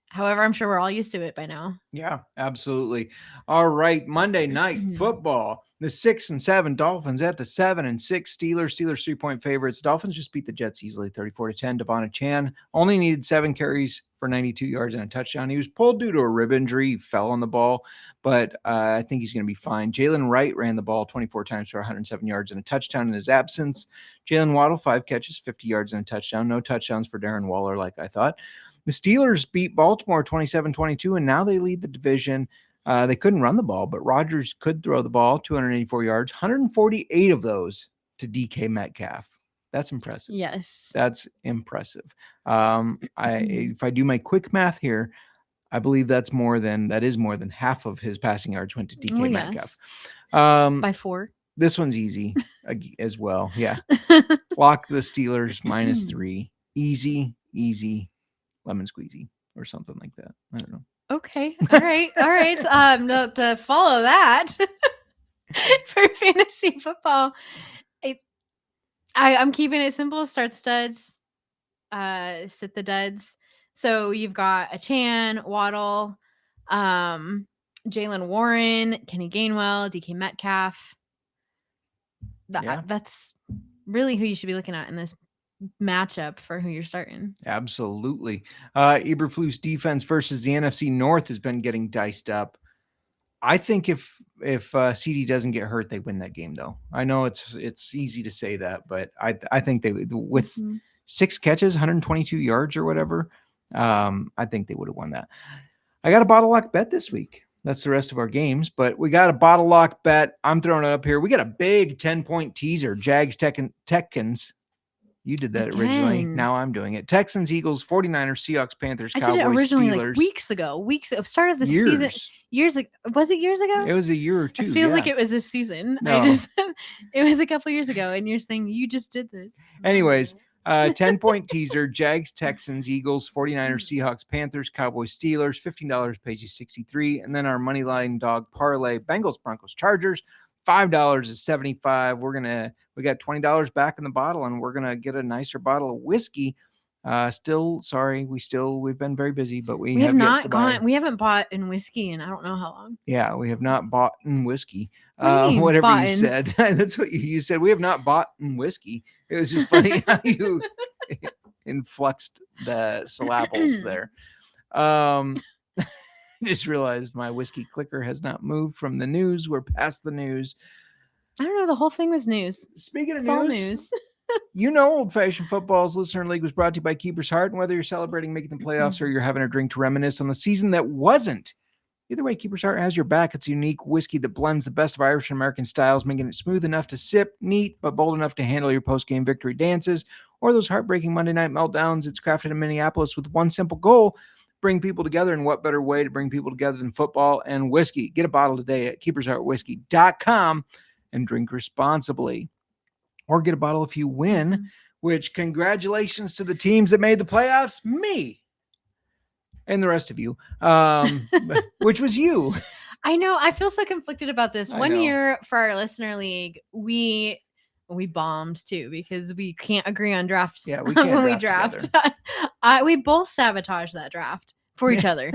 [SPEAKER 3] However, I'm sure we're all used to it by now.
[SPEAKER 1] Yeah, absolutely. All right, Monday Night Football. The 6-7 Dolphins at the 7-6 Steelers. Steelers 3-point favorites. Dolphins just beat the Jets easily, 34-10. Devon Chan only needed 7 carries for 92 yards and a touchdown. He was pulled due to a rib injury. He fell on the ball, but I think he's going to be fine. Jalen Wright ran the ball 24 times for 107 yards and a touchdown in his absence. Jalen Waddle, 5 catches, 50 yards and a touchdown. No touchdowns for Darren Waller, like I thought. The Steelers beat Baltimore 27-22, and now they lead the division. They couldn't run the ball, but Rodgers could throw the ball, 284 yards, 148 of those to DK Metcalf. That's impressive.
[SPEAKER 3] Yes.
[SPEAKER 1] That's impressive. If I do my quick math here, I believe that is more than half of his passing yards went to DK Metcalf.
[SPEAKER 3] By 4.
[SPEAKER 1] This one's easy as well. Yeah. Lock the Steelers minus 3. Easy, lemon squeezy or something like that. I don't know.
[SPEAKER 3] Okay. All right. No, to follow that for fantasy football, I'm keeping it simple. Start studs, sit the duds. So you've got a Chan, Waddle, Jalen Warren, Kenny Gainwell, DK Metcalf. That's really who you should be looking at in this matchup for who you're starting.
[SPEAKER 1] Absolutely. Eberflus defense versus the NFC North has been getting diced up. I think if CD doesn't get hurt, they win that game. Though I know it's easy to say that, but I think they with 6 catches, 122 yards or whatever. I think they would have won that. I got a bottle lock bet this week. That's the rest of our games, but we got a bottle lock bet. I'm throwing it up here. We got a big 10-point teaser. Jags, Texans. You did that originally. Now I'm doing it. Texans, Eagles, 49ers, Seahawks, Panthers, Cowboys,
[SPEAKER 3] I did it originally
[SPEAKER 1] Steelers.
[SPEAKER 3] like weeks ago. Start of the season. Years ago. Was it years ago?
[SPEAKER 1] It was a year or two.
[SPEAKER 3] It feels like it was this season.
[SPEAKER 1] No.
[SPEAKER 3] It was a couple years ago, and you're saying you just did this.
[SPEAKER 1] Anyways, 10-point teaser. Jags, Texans, Eagles, 49ers, Seahawks, Panthers, Cowboys, Steelers. $15 pays you $63. And then our money line dog parlay, Bengals, Broncos, Chargers. $5 is $75. We got $20 back in the bottle, and we're gonna get a nicer bottle of whiskey. We've been very busy, but we have not gone.
[SPEAKER 3] We haven't bought in whiskey in I don't know how long.
[SPEAKER 1] Yeah, we have not bought in whiskey.
[SPEAKER 3] What
[SPEAKER 1] Whatever you said. That's what you said. We have not bought in whiskey. It was just funny how you influxed the syllables there. Just realized my whiskey clicker has not moved from the news. We're past the news.
[SPEAKER 3] I don't know. The whole thing was news.
[SPEAKER 1] Speaking of
[SPEAKER 3] it's
[SPEAKER 1] news,
[SPEAKER 3] all news.
[SPEAKER 1] Old Fashioned Football's Listener League was brought to you by Keeper's Heart. And whether you're celebrating making the playoffs or you're having a drink to reminisce on the season that wasn't, either way, Keeper's Heart has your back. It's a unique whiskey that blends the best of Irish and American styles, making it smooth enough to sip, neat, but bold enough to handle your post-game victory dances or those heartbreaking Monday night meltdowns. It's crafted in Minneapolis with one simple goal: bring people together. And what better way to bring people together than football and whiskey? Get a bottle today at keepersheartwhiskey.com and drink responsibly. Or get a bottle if you win, which congratulations to the teams that made the playoffs, me and the rest of you, which was you.
[SPEAKER 3] I know. I feel so conflicted about this.
[SPEAKER 1] I
[SPEAKER 3] One
[SPEAKER 1] know.
[SPEAKER 3] year for our Listener League, we bombed too because we can't agree on drafts.
[SPEAKER 1] Yeah, we can't
[SPEAKER 3] when we
[SPEAKER 1] draft
[SPEAKER 3] draft. We both sabotaged that draft for each other,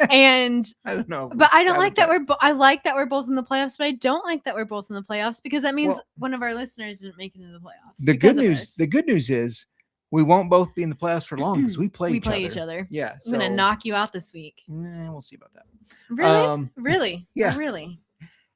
[SPEAKER 3] and
[SPEAKER 1] I don't know.
[SPEAKER 3] But I don't like that I like that we're both in the playoffs, but I don't like that we're both in the playoffs because that means one of our listeners didn't make it into the playoffs.
[SPEAKER 1] The good news is we won't both be in the playoffs for long because we play
[SPEAKER 3] each other.
[SPEAKER 1] Yeah,
[SPEAKER 3] I'm gonna knock you out this week.
[SPEAKER 1] We'll see about that.
[SPEAKER 3] Really? Really?
[SPEAKER 1] Yeah.
[SPEAKER 3] Really?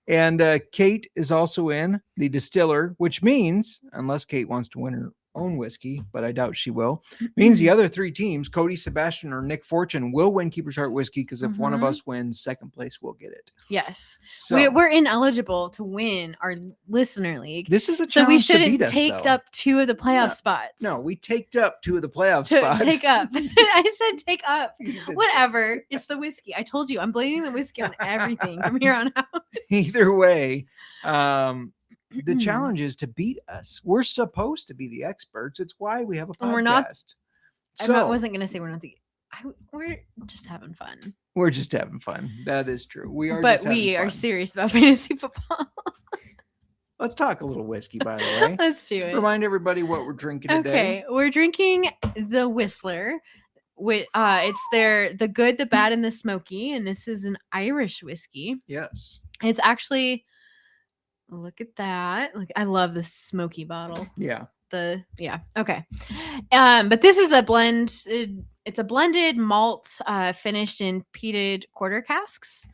[SPEAKER 1] And Kate is also in the distiller, which means, unless Kate wants to win her own whiskey, but I doubt she will, means the other 3 teams, Cody, Sebastian, or Nick Fortune, will win Keeper's Heart whiskey because if one of us wins second place, we'll get it.
[SPEAKER 3] Yes.
[SPEAKER 1] So
[SPEAKER 3] we're ineligible to win our Listener League.
[SPEAKER 1] This is a
[SPEAKER 3] so we
[SPEAKER 1] challenge to
[SPEAKER 3] shouldn't
[SPEAKER 1] beat us,
[SPEAKER 3] take
[SPEAKER 1] though.
[SPEAKER 3] up 2 of the playoff spots.
[SPEAKER 1] No, we taked up 2 of the playoff spots.
[SPEAKER 3] Take up. I said take up.
[SPEAKER 1] You said
[SPEAKER 3] Whatever. It's the whiskey. I told you I'm blaming the whiskey on everything from here on out.
[SPEAKER 1] Either way, the challenge is to beat us. We're supposed to be the experts. It's why we have a podcast.
[SPEAKER 3] And we're not.
[SPEAKER 1] So,
[SPEAKER 3] I wasn't going to say we're not we're just having fun.
[SPEAKER 1] We're just having fun. That is true. We are.
[SPEAKER 3] But
[SPEAKER 1] just having
[SPEAKER 3] we are
[SPEAKER 1] fun.
[SPEAKER 3] serious about fantasy football.
[SPEAKER 1] Let's talk a little whiskey, by the way.
[SPEAKER 3] Let's do it.
[SPEAKER 1] Remind everybody what we're drinking today.
[SPEAKER 3] Okay, we're drinking the Whistler. It's the good, the bad, and the smoky, and this is an Irish whiskey.
[SPEAKER 1] Yes.
[SPEAKER 3] It's actually, look at that. Look, I love this smoky bottle.
[SPEAKER 1] Yeah.
[SPEAKER 3] Okay. But this is a blend. It's a blended malt finished in peated quarter casks.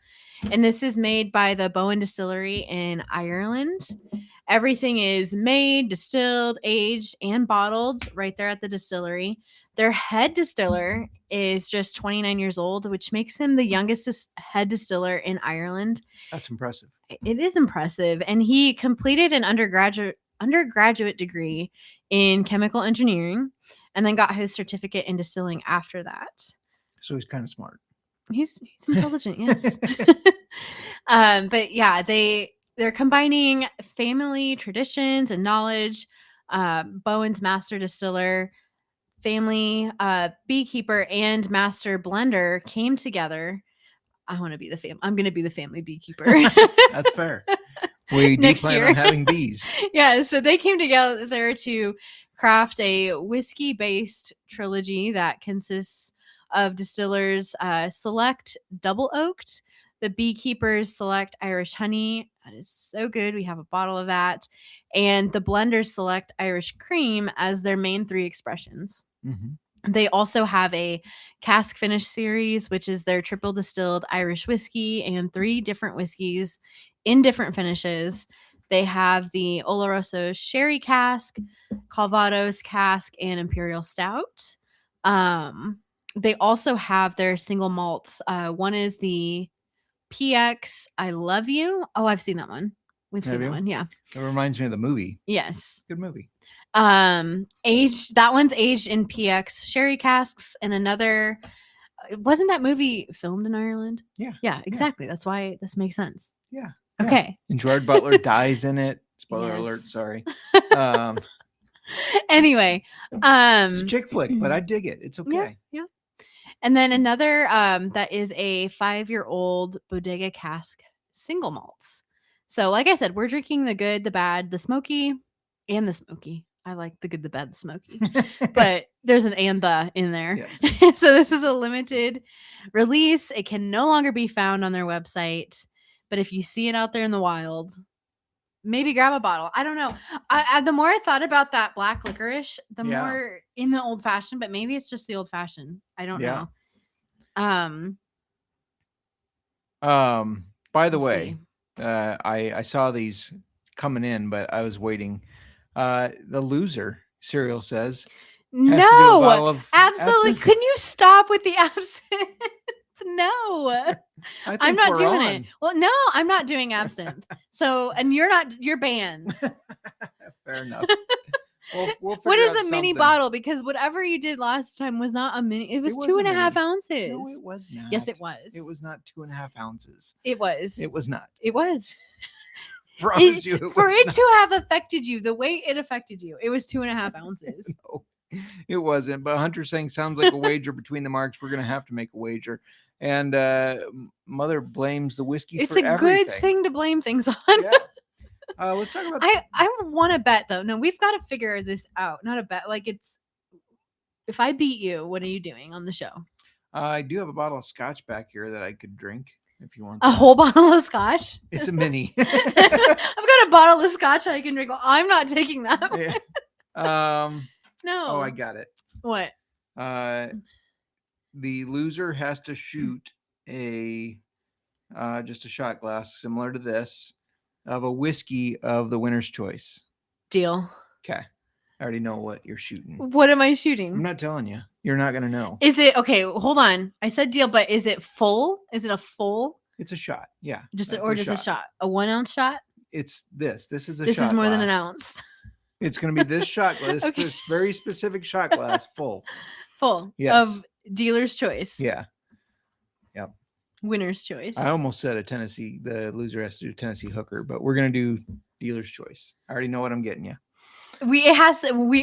[SPEAKER 3] And this is made by the Bowen Distillery in Ireland. Everything is made, distilled, aged, and bottled right there at the distillery. Their head distiller is just 29 years old, which makes him the youngest head distiller in Ireland.
[SPEAKER 1] That's impressive.
[SPEAKER 3] It is impressive. And he completed an undergraduate degree in chemical engineering and then got his certificate in distilling after that.
[SPEAKER 1] So he's kind of smart.
[SPEAKER 3] He's intelligent, yes. But yeah, they're combining family traditions and knowledge. Bowen's master distiller, family beekeeper, and master blender came together. I'm going to be the family beekeeper.
[SPEAKER 1] That's fair. We do
[SPEAKER 3] Next
[SPEAKER 1] plan
[SPEAKER 3] year.
[SPEAKER 1] on having bees.
[SPEAKER 3] Yeah, so they came together to craft a whiskey-based trilogy that consists of distillers select double oaked, the beekeepers select Irish honey. That is so good. We have a bottle of that. And the blenders select Irish cream as their main 3 expressions.
[SPEAKER 1] Mm-hmm.
[SPEAKER 3] They also have a cask finish series, which is their triple distilled Irish whiskey and 3 different whiskeys in different finishes. They have the Oloroso sherry cask, Calvados cask, and Imperial Stout. They also have their single malts. One is the PX I Love You. Oh, I've seen that one. We've
[SPEAKER 1] Have
[SPEAKER 3] seen that
[SPEAKER 1] you?
[SPEAKER 3] one. Yeah.
[SPEAKER 1] It reminds me of the movie.
[SPEAKER 3] Yes.
[SPEAKER 1] Good movie.
[SPEAKER 3] Aged, that one's aged in PX sherry casks, and another, wasn't that movie filmed in Ireland? Yeah, exactly. That's why this makes sense.
[SPEAKER 1] Yeah.
[SPEAKER 3] Okay.
[SPEAKER 1] And Gerard Butler dies in it. Spoiler alert,
[SPEAKER 3] Yes.
[SPEAKER 1] sorry.
[SPEAKER 3] Anyway,
[SPEAKER 1] It's a chick flick, but I dig it. It's okay.
[SPEAKER 3] Yeah. And then another that is a 5-year-old bodega cask single malts. So like I said, we're drinking the good, the bad, the smoky, and the smoky. I like the good, the bad, the smoky. But there's an and the in there.
[SPEAKER 1] Yes.
[SPEAKER 3] So this is a limited release. It can no longer be found on their website. But if you see it out there in the wild, maybe grab a bottle. I don't know. The more I thought about that black licorice, the more in the old fashioned, but maybe it's just the old fashioned. I don't know.
[SPEAKER 1] By the way, I saw these coming in, but I was waiting. The loser cereal says has to do a bottle of
[SPEAKER 3] absolutely.
[SPEAKER 1] absinthe.
[SPEAKER 3] Couldn't you stop with the absinthe? No. I'm not doing it. Well, no, I'm not doing absinthe. So, and you're banned.
[SPEAKER 1] Fair enough. We'll
[SPEAKER 3] what
[SPEAKER 1] figure
[SPEAKER 3] is
[SPEAKER 1] out
[SPEAKER 3] a mini
[SPEAKER 1] something.
[SPEAKER 3] bottle? Because whatever you did last time was not a mini. It was
[SPEAKER 1] It was
[SPEAKER 3] 2.5
[SPEAKER 1] a
[SPEAKER 3] ounces.
[SPEAKER 1] No, it was not.
[SPEAKER 3] Yes, it was.
[SPEAKER 1] It was not 2.5 ounces.
[SPEAKER 3] It was.
[SPEAKER 1] It was not.
[SPEAKER 3] It was.
[SPEAKER 1] Promise you.
[SPEAKER 3] For it to have affected you the way it affected you, it was 2.5 ounces.
[SPEAKER 1] No, it wasn't. But Hunter's saying sounds like a wager between the marks. We're gonna have to make a wager. And Mother blames the whiskey.
[SPEAKER 3] It's
[SPEAKER 1] for
[SPEAKER 3] a
[SPEAKER 1] everything.
[SPEAKER 3] good thing to blame things on.
[SPEAKER 1] Yeah. Let's talk about.
[SPEAKER 3] I want to bet though. No, we've got to figure this out. Not a bet. Like it's. If I beat you, what are you doing on the show?
[SPEAKER 1] I do have a bottle of scotch back here that I could drink if you want.
[SPEAKER 3] A whole bottle of scotch?
[SPEAKER 1] It's a mini.
[SPEAKER 3] I've got a bottle of scotch I can drink. Well, I'm not taking that.
[SPEAKER 1] Yeah.
[SPEAKER 3] No.
[SPEAKER 1] Oh, I got it.
[SPEAKER 3] What?
[SPEAKER 1] The loser has to shoot just a shot glass similar to this of a whiskey of the winner's choice.
[SPEAKER 3] Deal.
[SPEAKER 1] Okay. I already know what you're shooting.
[SPEAKER 3] What am I shooting?
[SPEAKER 1] I'm not telling you. You're not going to know.
[SPEAKER 3] Is it okay? Hold on. I said deal, but is it full? Is it a full?
[SPEAKER 1] It's a shot. Yeah.
[SPEAKER 3] Just a shot. A 1 ounce shot?
[SPEAKER 1] It's this. This is a
[SPEAKER 3] this
[SPEAKER 1] shot
[SPEAKER 3] is more
[SPEAKER 1] glass.
[SPEAKER 3] than an ounce.
[SPEAKER 1] It's going to be this shot glass.
[SPEAKER 3] Okay.
[SPEAKER 1] This very specific shot glass full.
[SPEAKER 3] Full.
[SPEAKER 1] Yes.
[SPEAKER 3] Of dealer's choice.
[SPEAKER 1] Yeah. Yep.
[SPEAKER 3] Winner's choice.
[SPEAKER 1] I almost said the loser has to do Tennessee hooker, but we're going to do dealer's choice. I already know what I'm getting you.
[SPEAKER 3] We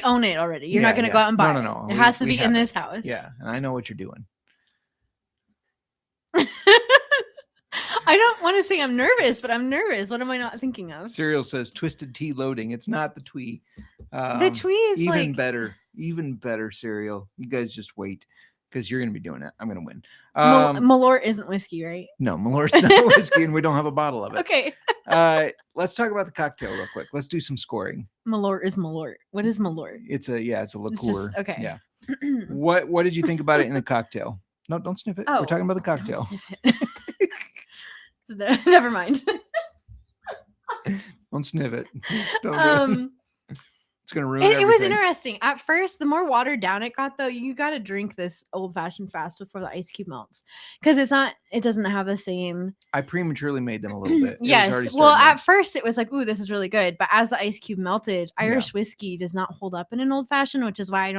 [SPEAKER 3] own it already. You're not going to go out and buy it.
[SPEAKER 1] No.
[SPEAKER 3] It has to be in this house.
[SPEAKER 1] Yeah. And I know what you're doing.
[SPEAKER 3] I don't want to say I'm nervous, but I'm nervous. What am I not thinking of?
[SPEAKER 1] Cereal says twisted tea loading. It's not the twee.
[SPEAKER 3] The twee is
[SPEAKER 1] even better cereal. You guys just wait because you're going to be doing it. I'm going to win.
[SPEAKER 3] Malort isn't whiskey, right?
[SPEAKER 1] No, Malort's not whiskey and we don't have a bottle of it.
[SPEAKER 3] Okay.
[SPEAKER 1] Let's talk about the cocktail real quick. Let's do some scoring.
[SPEAKER 3] Malort is Malort. What is Malort?
[SPEAKER 1] It's a liqueur.
[SPEAKER 3] Okay.
[SPEAKER 1] Yeah. What did you think about it in the cocktail? No, don't sniff it. We're talking about the cocktail.
[SPEAKER 3] Don't sniff it. Never mind.
[SPEAKER 1] Don't sniff it. Don't do it. It's gonna ruin
[SPEAKER 3] it was
[SPEAKER 1] everything.
[SPEAKER 3] interesting. At first, the more watered down it got, though, you got to drink this old fashioned fast before the ice cube melts because it doesn't have the same.
[SPEAKER 1] I prematurely made them a little bit.
[SPEAKER 3] Yes. Well, at first it was like, ooh, this is really good. But as the ice cube melted, Irish whiskey does not hold up in an old fashioned, which is why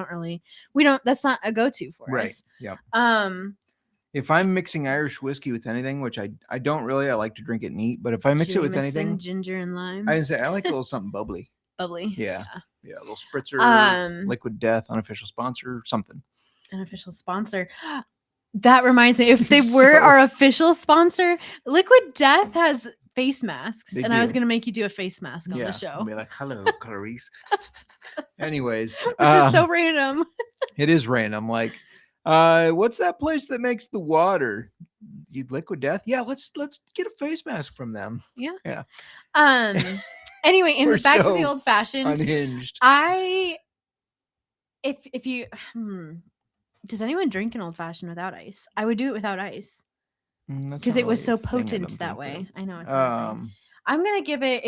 [SPEAKER 3] that's not a go-to for us.
[SPEAKER 1] Yeah. If I'm mixing Irish whiskey with anything, which I don't really, I like to drink it neat. But if I mix it with anything,
[SPEAKER 3] ginger and lime,
[SPEAKER 1] I like a little something bubbly.
[SPEAKER 3] Bubbly.
[SPEAKER 1] Yeah. A little spritzer, Liquid Death, unofficial sponsor, something.
[SPEAKER 3] Unofficial sponsor. That reminds me, if they were our official sponsor, Liquid Death has face masks, and I was going to make you do a face mask on the show.
[SPEAKER 1] I'll be like, hello, Clarice. Anyways.
[SPEAKER 3] Which is so random.
[SPEAKER 1] It is random. Like, what's that place that makes the water? Liquid Death? Yeah, let's get a face mask from them.
[SPEAKER 3] Yeah. Anyway, back to the old fashioned.
[SPEAKER 1] Unhinged.
[SPEAKER 3] Does anyone drink an old fashioned without ice? I would do it without ice
[SPEAKER 1] That's
[SPEAKER 3] because
[SPEAKER 1] not
[SPEAKER 3] it was
[SPEAKER 1] really
[SPEAKER 3] so
[SPEAKER 1] a thing, I
[SPEAKER 3] potent
[SPEAKER 1] don't
[SPEAKER 3] that
[SPEAKER 1] think,
[SPEAKER 3] way.
[SPEAKER 1] though.
[SPEAKER 3] I know it's not a thing. I'm gonna give it.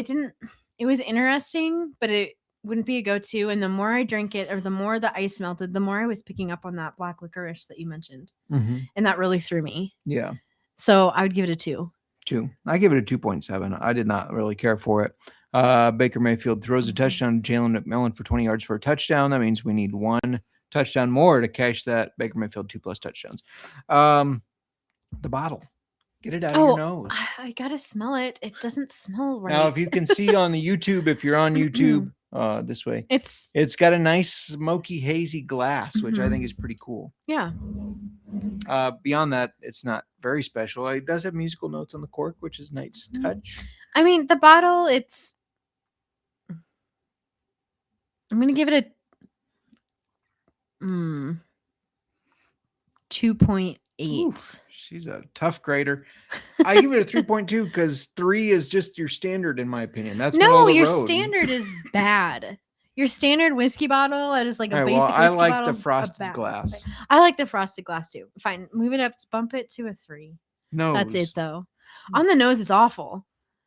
[SPEAKER 3] It was interesting, but it wouldn't be a go-to. And the more I drank it, or the more the ice melted, the more I was picking up on that black licorice that you mentioned, and that really threw me.
[SPEAKER 1] Yeah.
[SPEAKER 3] So I would give it a 2.
[SPEAKER 1] 2. I give it a 2.7. I did not really care for it. Baker Mayfield throws a touchdown to Jalen McMillan for 20 yards for a touchdown. That means we need 1 touchdown more to cash that Baker Mayfield 2+ touchdowns. The bottle. Get it out of your nose.
[SPEAKER 3] I gotta smell it. It doesn't smell right.
[SPEAKER 1] Now, if you can see on the YouTube, if you're on YouTube this way, it's got a nice smoky, hazy glass, which I think is pretty cool.
[SPEAKER 3] Yeah.
[SPEAKER 1] Beyond that, it's not very special. It does have musical notes on the cork, which is nice touch.
[SPEAKER 3] I mean, the bottle, I'm going to give it a 2.8.
[SPEAKER 1] She's a tough grader. I give it a 3.2 because 3 is just your standard, in my opinion. That's
[SPEAKER 3] your standard is bad. Your standard whiskey bottle, that is like a basic whiskey bottle.
[SPEAKER 1] I like the frosted glass.
[SPEAKER 3] I like the frosted glass too. Fine. Move it up, bump it to a 3.
[SPEAKER 1] No.
[SPEAKER 3] That's it though. On the nose, it's awful.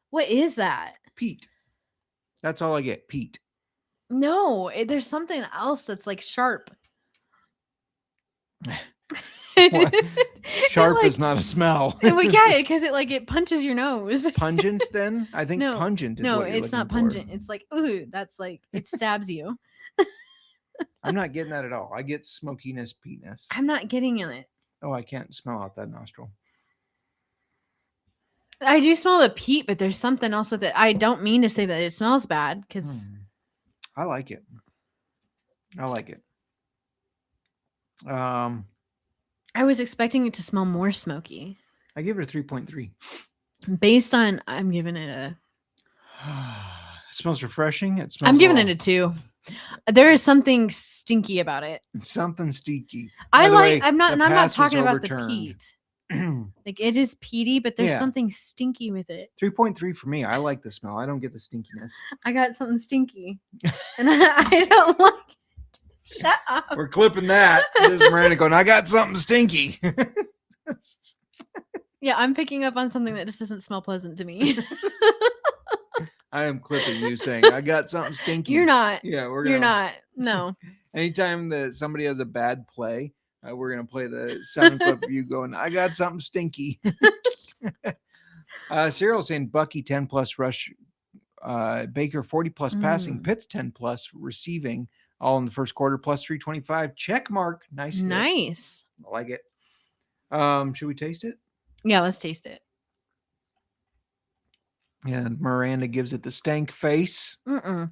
[SPEAKER 3] What is that?
[SPEAKER 1] Peat. That's all I get. Peat.
[SPEAKER 3] No, there's something else that's like sharp.
[SPEAKER 1] Sharp is not a smell.
[SPEAKER 3] Well, yeah, because it punches your nose.
[SPEAKER 1] Pungent, then? I think pungent is what you're
[SPEAKER 3] it's not pungent. It's like, ooh, that's like, it stabs you.
[SPEAKER 1] I'm not getting that at all. I get smokiness, peatness.
[SPEAKER 3] I'm not getting it.
[SPEAKER 1] Oh, I can't smell out that nostril.
[SPEAKER 3] I do smell the peat, but there's something else with it. I don't mean to say that it smells bad because
[SPEAKER 1] I like it.
[SPEAKER 3] I was expecting it to smell more smoky.
[SPEAKER 1] I give it a 3.3.
[SPEAKER 3] Based on, I'm giving it a.
[SPEAKER 1] It smells refreshing.
[SPEAKER 3] I'm giving it a 2. There is something stinky about it.
[SPEAKER 1] Something stinky.
[SPEAKER 3] I'm not talking about the peat. Like it is peaty, but there's something stinky with it.
[SPEAKER 1] 3.3 for me. I like the smell. I don't get the stinkiness.
[SPEAKER 3] I got something stinky, and I don't like it. Shut up.
[SPEAKER 1] We're clipping that. This is Miranda going, I got something stinky.
[SPEAKER 3] Yeah, I'm picking up on something that just doesn't smell pleasant to me.
[SPEAKER 1] I am clipping you saying, I got something stinky.
[SPEAKER 3] You're not.
[SPEAKER 1] Yeah,
[SPEAKER 3] You're not. No.
[SPEAKER 1] Anytime that somebody has a bad play, we're going to play the sound clip of you going, I got something stinky. Cyril saying Bucky 10+ rush, Baker 40+ passing, Pitts 10+ receiving, all in the first quarter, plus 325. Check mark. Nice. I like it. Should we taste it?
[SPEAKER 3] Yeah, let's taste it.
[SPEAKER 1] And Miranda gives it the stank face.
[SPEAKER 3] The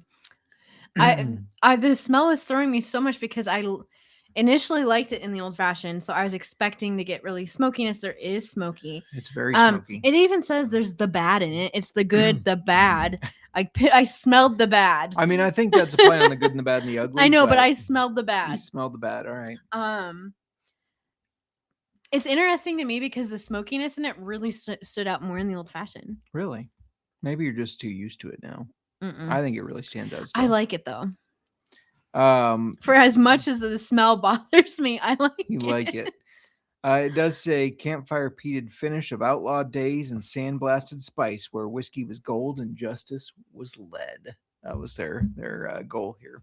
[SPEAKER 3] smell is throwing me so much because I initially liked it in the old fashioned, so I was expecting to get really smokiness. There is smoky.
[SPEAKER 1] It's very smoky.
[SPEAKER 3] It even says there's the bad in it. It's the good, the bad. I smelled the bad.
[SPEAKER 1] I mean, I think that's a play on the good and the bad and the ugly.
[SPEAKER 3] I know, but I smelled the bad.
[SPEAKER 1] You smelled the bad. All right.
[SPEAKER 3] It's interesting to me because the smokiness in it really stood out more in the old fashioned.
[SPEAKER 1] Really? Maybe you're just too used to it now. I think it really stands out.
[SPEAKER 3] I like it though. For as much as the smell bothers me, I like it.
[SPEAKER 1] You like it. It does say campfire peated finish of outlawed days and sandblasted spice, where whiskey was gold and justice was lead. That was their goal here.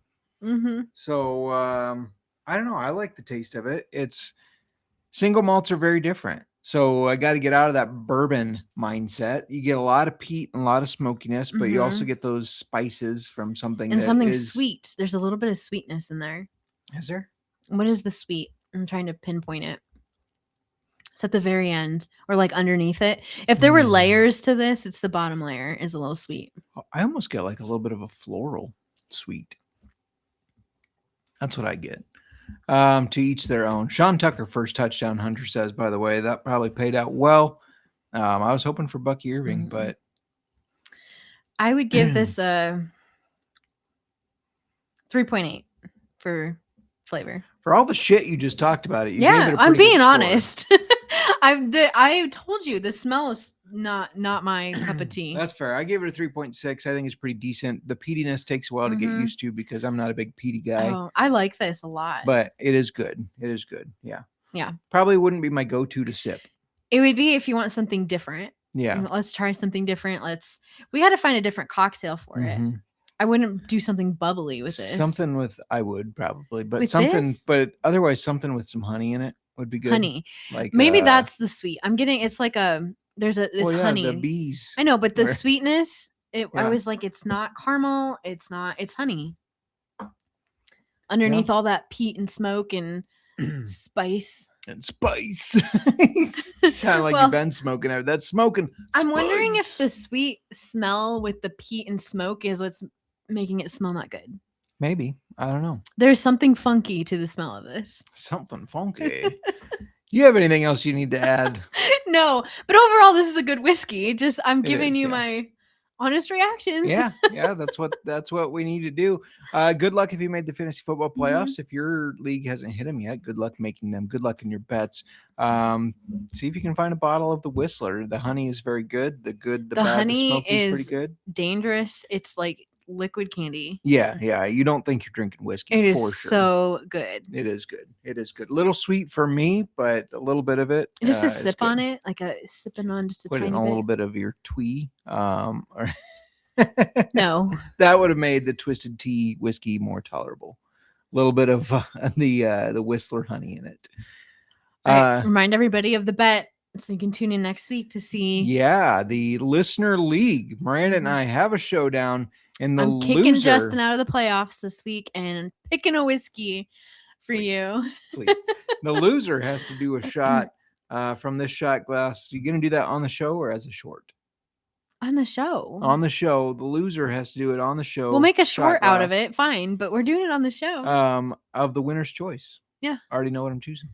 [SPEAKER 1] So I don't know. I like the taste of it. It's single malts are very different. So I got to get out of that bourbon mindset. You get a lot of peat and a lot of smokiness, but you also get those spices from something
[SPEAKER 3] and something sweet. There's a little bit of sweetness in there.
[SPEAKER 1] Is there?
[SPEAKER 3] What is the sweet? I'm trying to pinpoint it. It's at the very end or like underneath it. If there were layers to this, it's the bottom layer is a little sweet.
[SPEAKER 1] I almost get like a little bit of a floral sweet. That's what I get. To each their own. Sean Tucker, first touchdown, Hunter says, by the way, that probably paid out well. I was hoping for Bucky Irving, but
[SPEAKER 3] I would give this a 3.8 for flavor.
[SPEAKER 1] For all the shit you just talked about it.
[SPEAKER 3] I'm being honest. I told you the smell is not my cup of tea.
[SPEAKER 1] That's fair. I gave it a 3.6. I think it's pretty decent. The peatiness takes a while to get
[SPEAKER 3] Mhm.
[SPEAKER 1] used to because I'm not a big peaty guy.
[SPEAKER 3] Oh, I like this a lot.
[SPEAKER 1] But it is good. It is good. Yeah.
[SPEAKER 3] Yeah.
[SPEAKER 1] Probably wouldn't be my go-to to sip.
[SPEAKER 3] It would be if you want something different.
[SPEAKER 1] Yeah.
[SPEAKER 3] Let's try something different. We got to find a different cocktail for it.
[SPEAKER 1] Mhm.
[SPEAKER 3] I wouldn't do something bubbly with this.
[SPEAKER 1] I would probably, but
[SPEAKER 3] With
[SPEAKER 1] something,
[SPEAKER 3] this?
[SPEAKER 1] but otherwise something with some honey in it would be good.
[SPEAKER 3] Honey.
[SPEAKER 1] Like
[SPEAKER 3] Maybe that's the sweet. I'm getting, it's like this honey.
[SPEAKER 1] the bees.
[SPEAKER 3] I know, but the
[SPEAKER 1] where-
[SPEAKER 3] sweetness, I
[SPEAKER 1] Yeah.
[SPEAKER 3] was like, it's not caramel. It's honey. Underneath all that peat and smoke and spice.
[SPEAKER 1] And spice. Sound like
[SPEAKER 3] Well,
[SPEAKER 1] you've been smoking out. That's smoking.
[SPEAKER 3] I'm wondering if
[SPEAKER 1] spice.
[SPEAKER 3] the sweet smell with the peat and smoke is what's making it smell not good.
[SPEAKER 1] Maybe. I don't know.
[SPEAKER 3] There's something funky to the smell of this.
[SPEAKER 1] Something funky. Do you have anything else you need to add?
[SPEAKER 3] No, but overall, this is a good whiskey. Just I'm
[SPEAKER 1] It
[SPEAKER 3] giving
[SPEAKER 1] is,
[SPEAKER 3] you
[SPEAKER 1] yeah.
[SPEAKER 3] my honest reactions.
[SPEAKER 1] Yeah, that's what we need to do. Good luck if you made the fantasy football playoffs. If your league hasn't hit them yet, good luck making them. Good luck in your bets. See if you can find a bottle of the Whistler. The honey is very good. The bad, the
[SPEAKER 3] honey
[SPEAKER 1] smoky is pretty
[SPEAKER 3] is
[SPEAKER 1] good.
[SPEAKER 3] Dangerous. It's like liquid candy.
[SPEAKER 1] Yeah. You don't think you're drinking whiskey.
[SPEAKER 3] It is
[SPEAKER 1] for sure.
[SPEAKER 3] so good.
[SPEAKER 1] It is good. It is good. A little sweet for me, but a little bit of it.
[SPEAKER 3] Just a
[SPEAKER 1] is
[SPEAKER 3] sip
[SPEAKER 1] good.
[SPEAKER 3] on it, like sipping on just a
[SPEAKER 1] Put
[SPEAKER 3] tiny
[SPEAKER 1] in a
[SPEAKER 3] bit.
[SPEAKER 1] little bit of your twee. Or
[SPEAKER 3] No,
[SPEAKER 1] that would have made the twisted tea whiskey more tolerable. A little bit of the Whistler honey in it.
[SPEAKER 3] All right, remind everybody of the bet so you can tune in next week to see.
[SPEAKER 1] Yeah, the listener league. Miranda and
[SPEAKER 3] Mhm.
[SPEAKER 1] I have a showdown, and the
[SPEAKER 3] I'm kicking
[SPEAKER 1] loser.
[SPEAKER 3] Justin out of the playoffs this week and picking a whiskey for you.
[SPEAKER 1] Please, the loser has to do a shot from this shot glass. You gonna do that on the show or as a short?
[SPEAKER 3] On the show.
[SPEAKER 1] On the show, the loser has to do it on the show.
[SPEAKER 3] We'll make a
[SPEAKER 1] shot
[SPEAKER 3] short out of
[SPEAKER 1] glass,
[SPEAKER 3] it. Fine, but we're doing it on the show.
[SPEAKER 1] Of the winner's choice.
[SPEAKER 3] Yeah.
[SPEAKER 1] I already know what I'm choosing.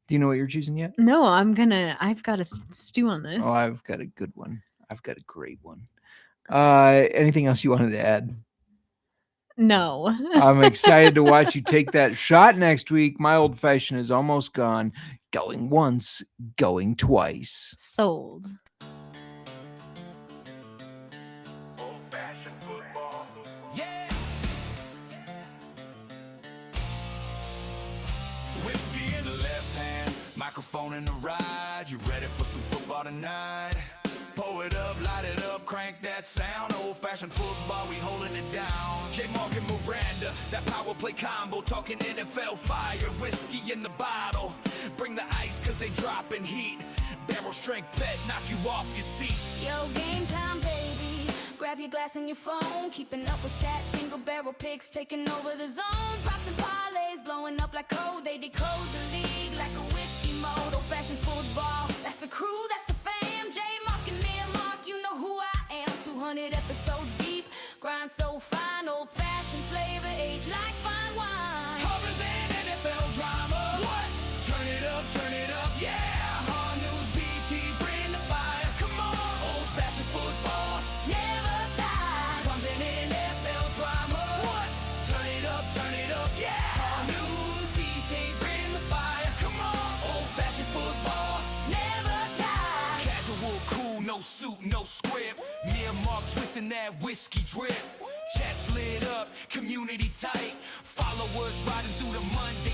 [SPEAKER 1] Do you know what you're choosing yet?
[SPEAKER 3] No, I've got to stew on this.
[SPEAKER 1] Oh, I've got a good one. I've got a great one. Anything else you wanted to add?
[SPEAKER 3] No.
[SPEAKER 1] I'm excited to watch you take that shot next week. My old fashioned is almost gone. Going once, going twice.
[SPEAKER 3] Sold.
[SPEAKER 2] Old-fashioned football.
[SPEAKER 4] Yeah. Whiskey in the left hand, microphone in the right. You ready for some football tonight? Pull it up, light it up, crank that sound. Old-fashioned football, we holding it down. JMark and Miranda, that power play combo, talking NFL fire, whiskey in the bottle. Bring the ice, cause they dropping heat. Barrel strength bet, knock you off your seat.
[SPEAKER 5] Yo, game time, baby. Grab your glass and your phone. Keeping up with stats, single barrel picks, taking over the zone. Props and parlays, blowing up like code. They decode the league like a whiskey mode. Old-fashioned football, that's the crew, that's the fam. JMark and Mir, you know who I am. 200 episodes deep, grind so fine. Old-fashioned flavor, age like fine wine.
[SPEAKER 4] Covers and NFL drama. What? Turn it up, yeah. Hard news, BT, bring the fire. Come on, old-fashioned football.
[SPEAKER 5] Never die.
[SPEAKER 4] Drums and NFL drama. What? Turn it up, yeah. Hard news, BT, bring the fire. Come on, old-fashioned football.
[SPEAKER 5] Never die.
[SPEAKER 4] Casual, cool, no suit, no script. Me and Mark twisting that whiskey drip. Chats lit up, community tight. Followers riding through the Monday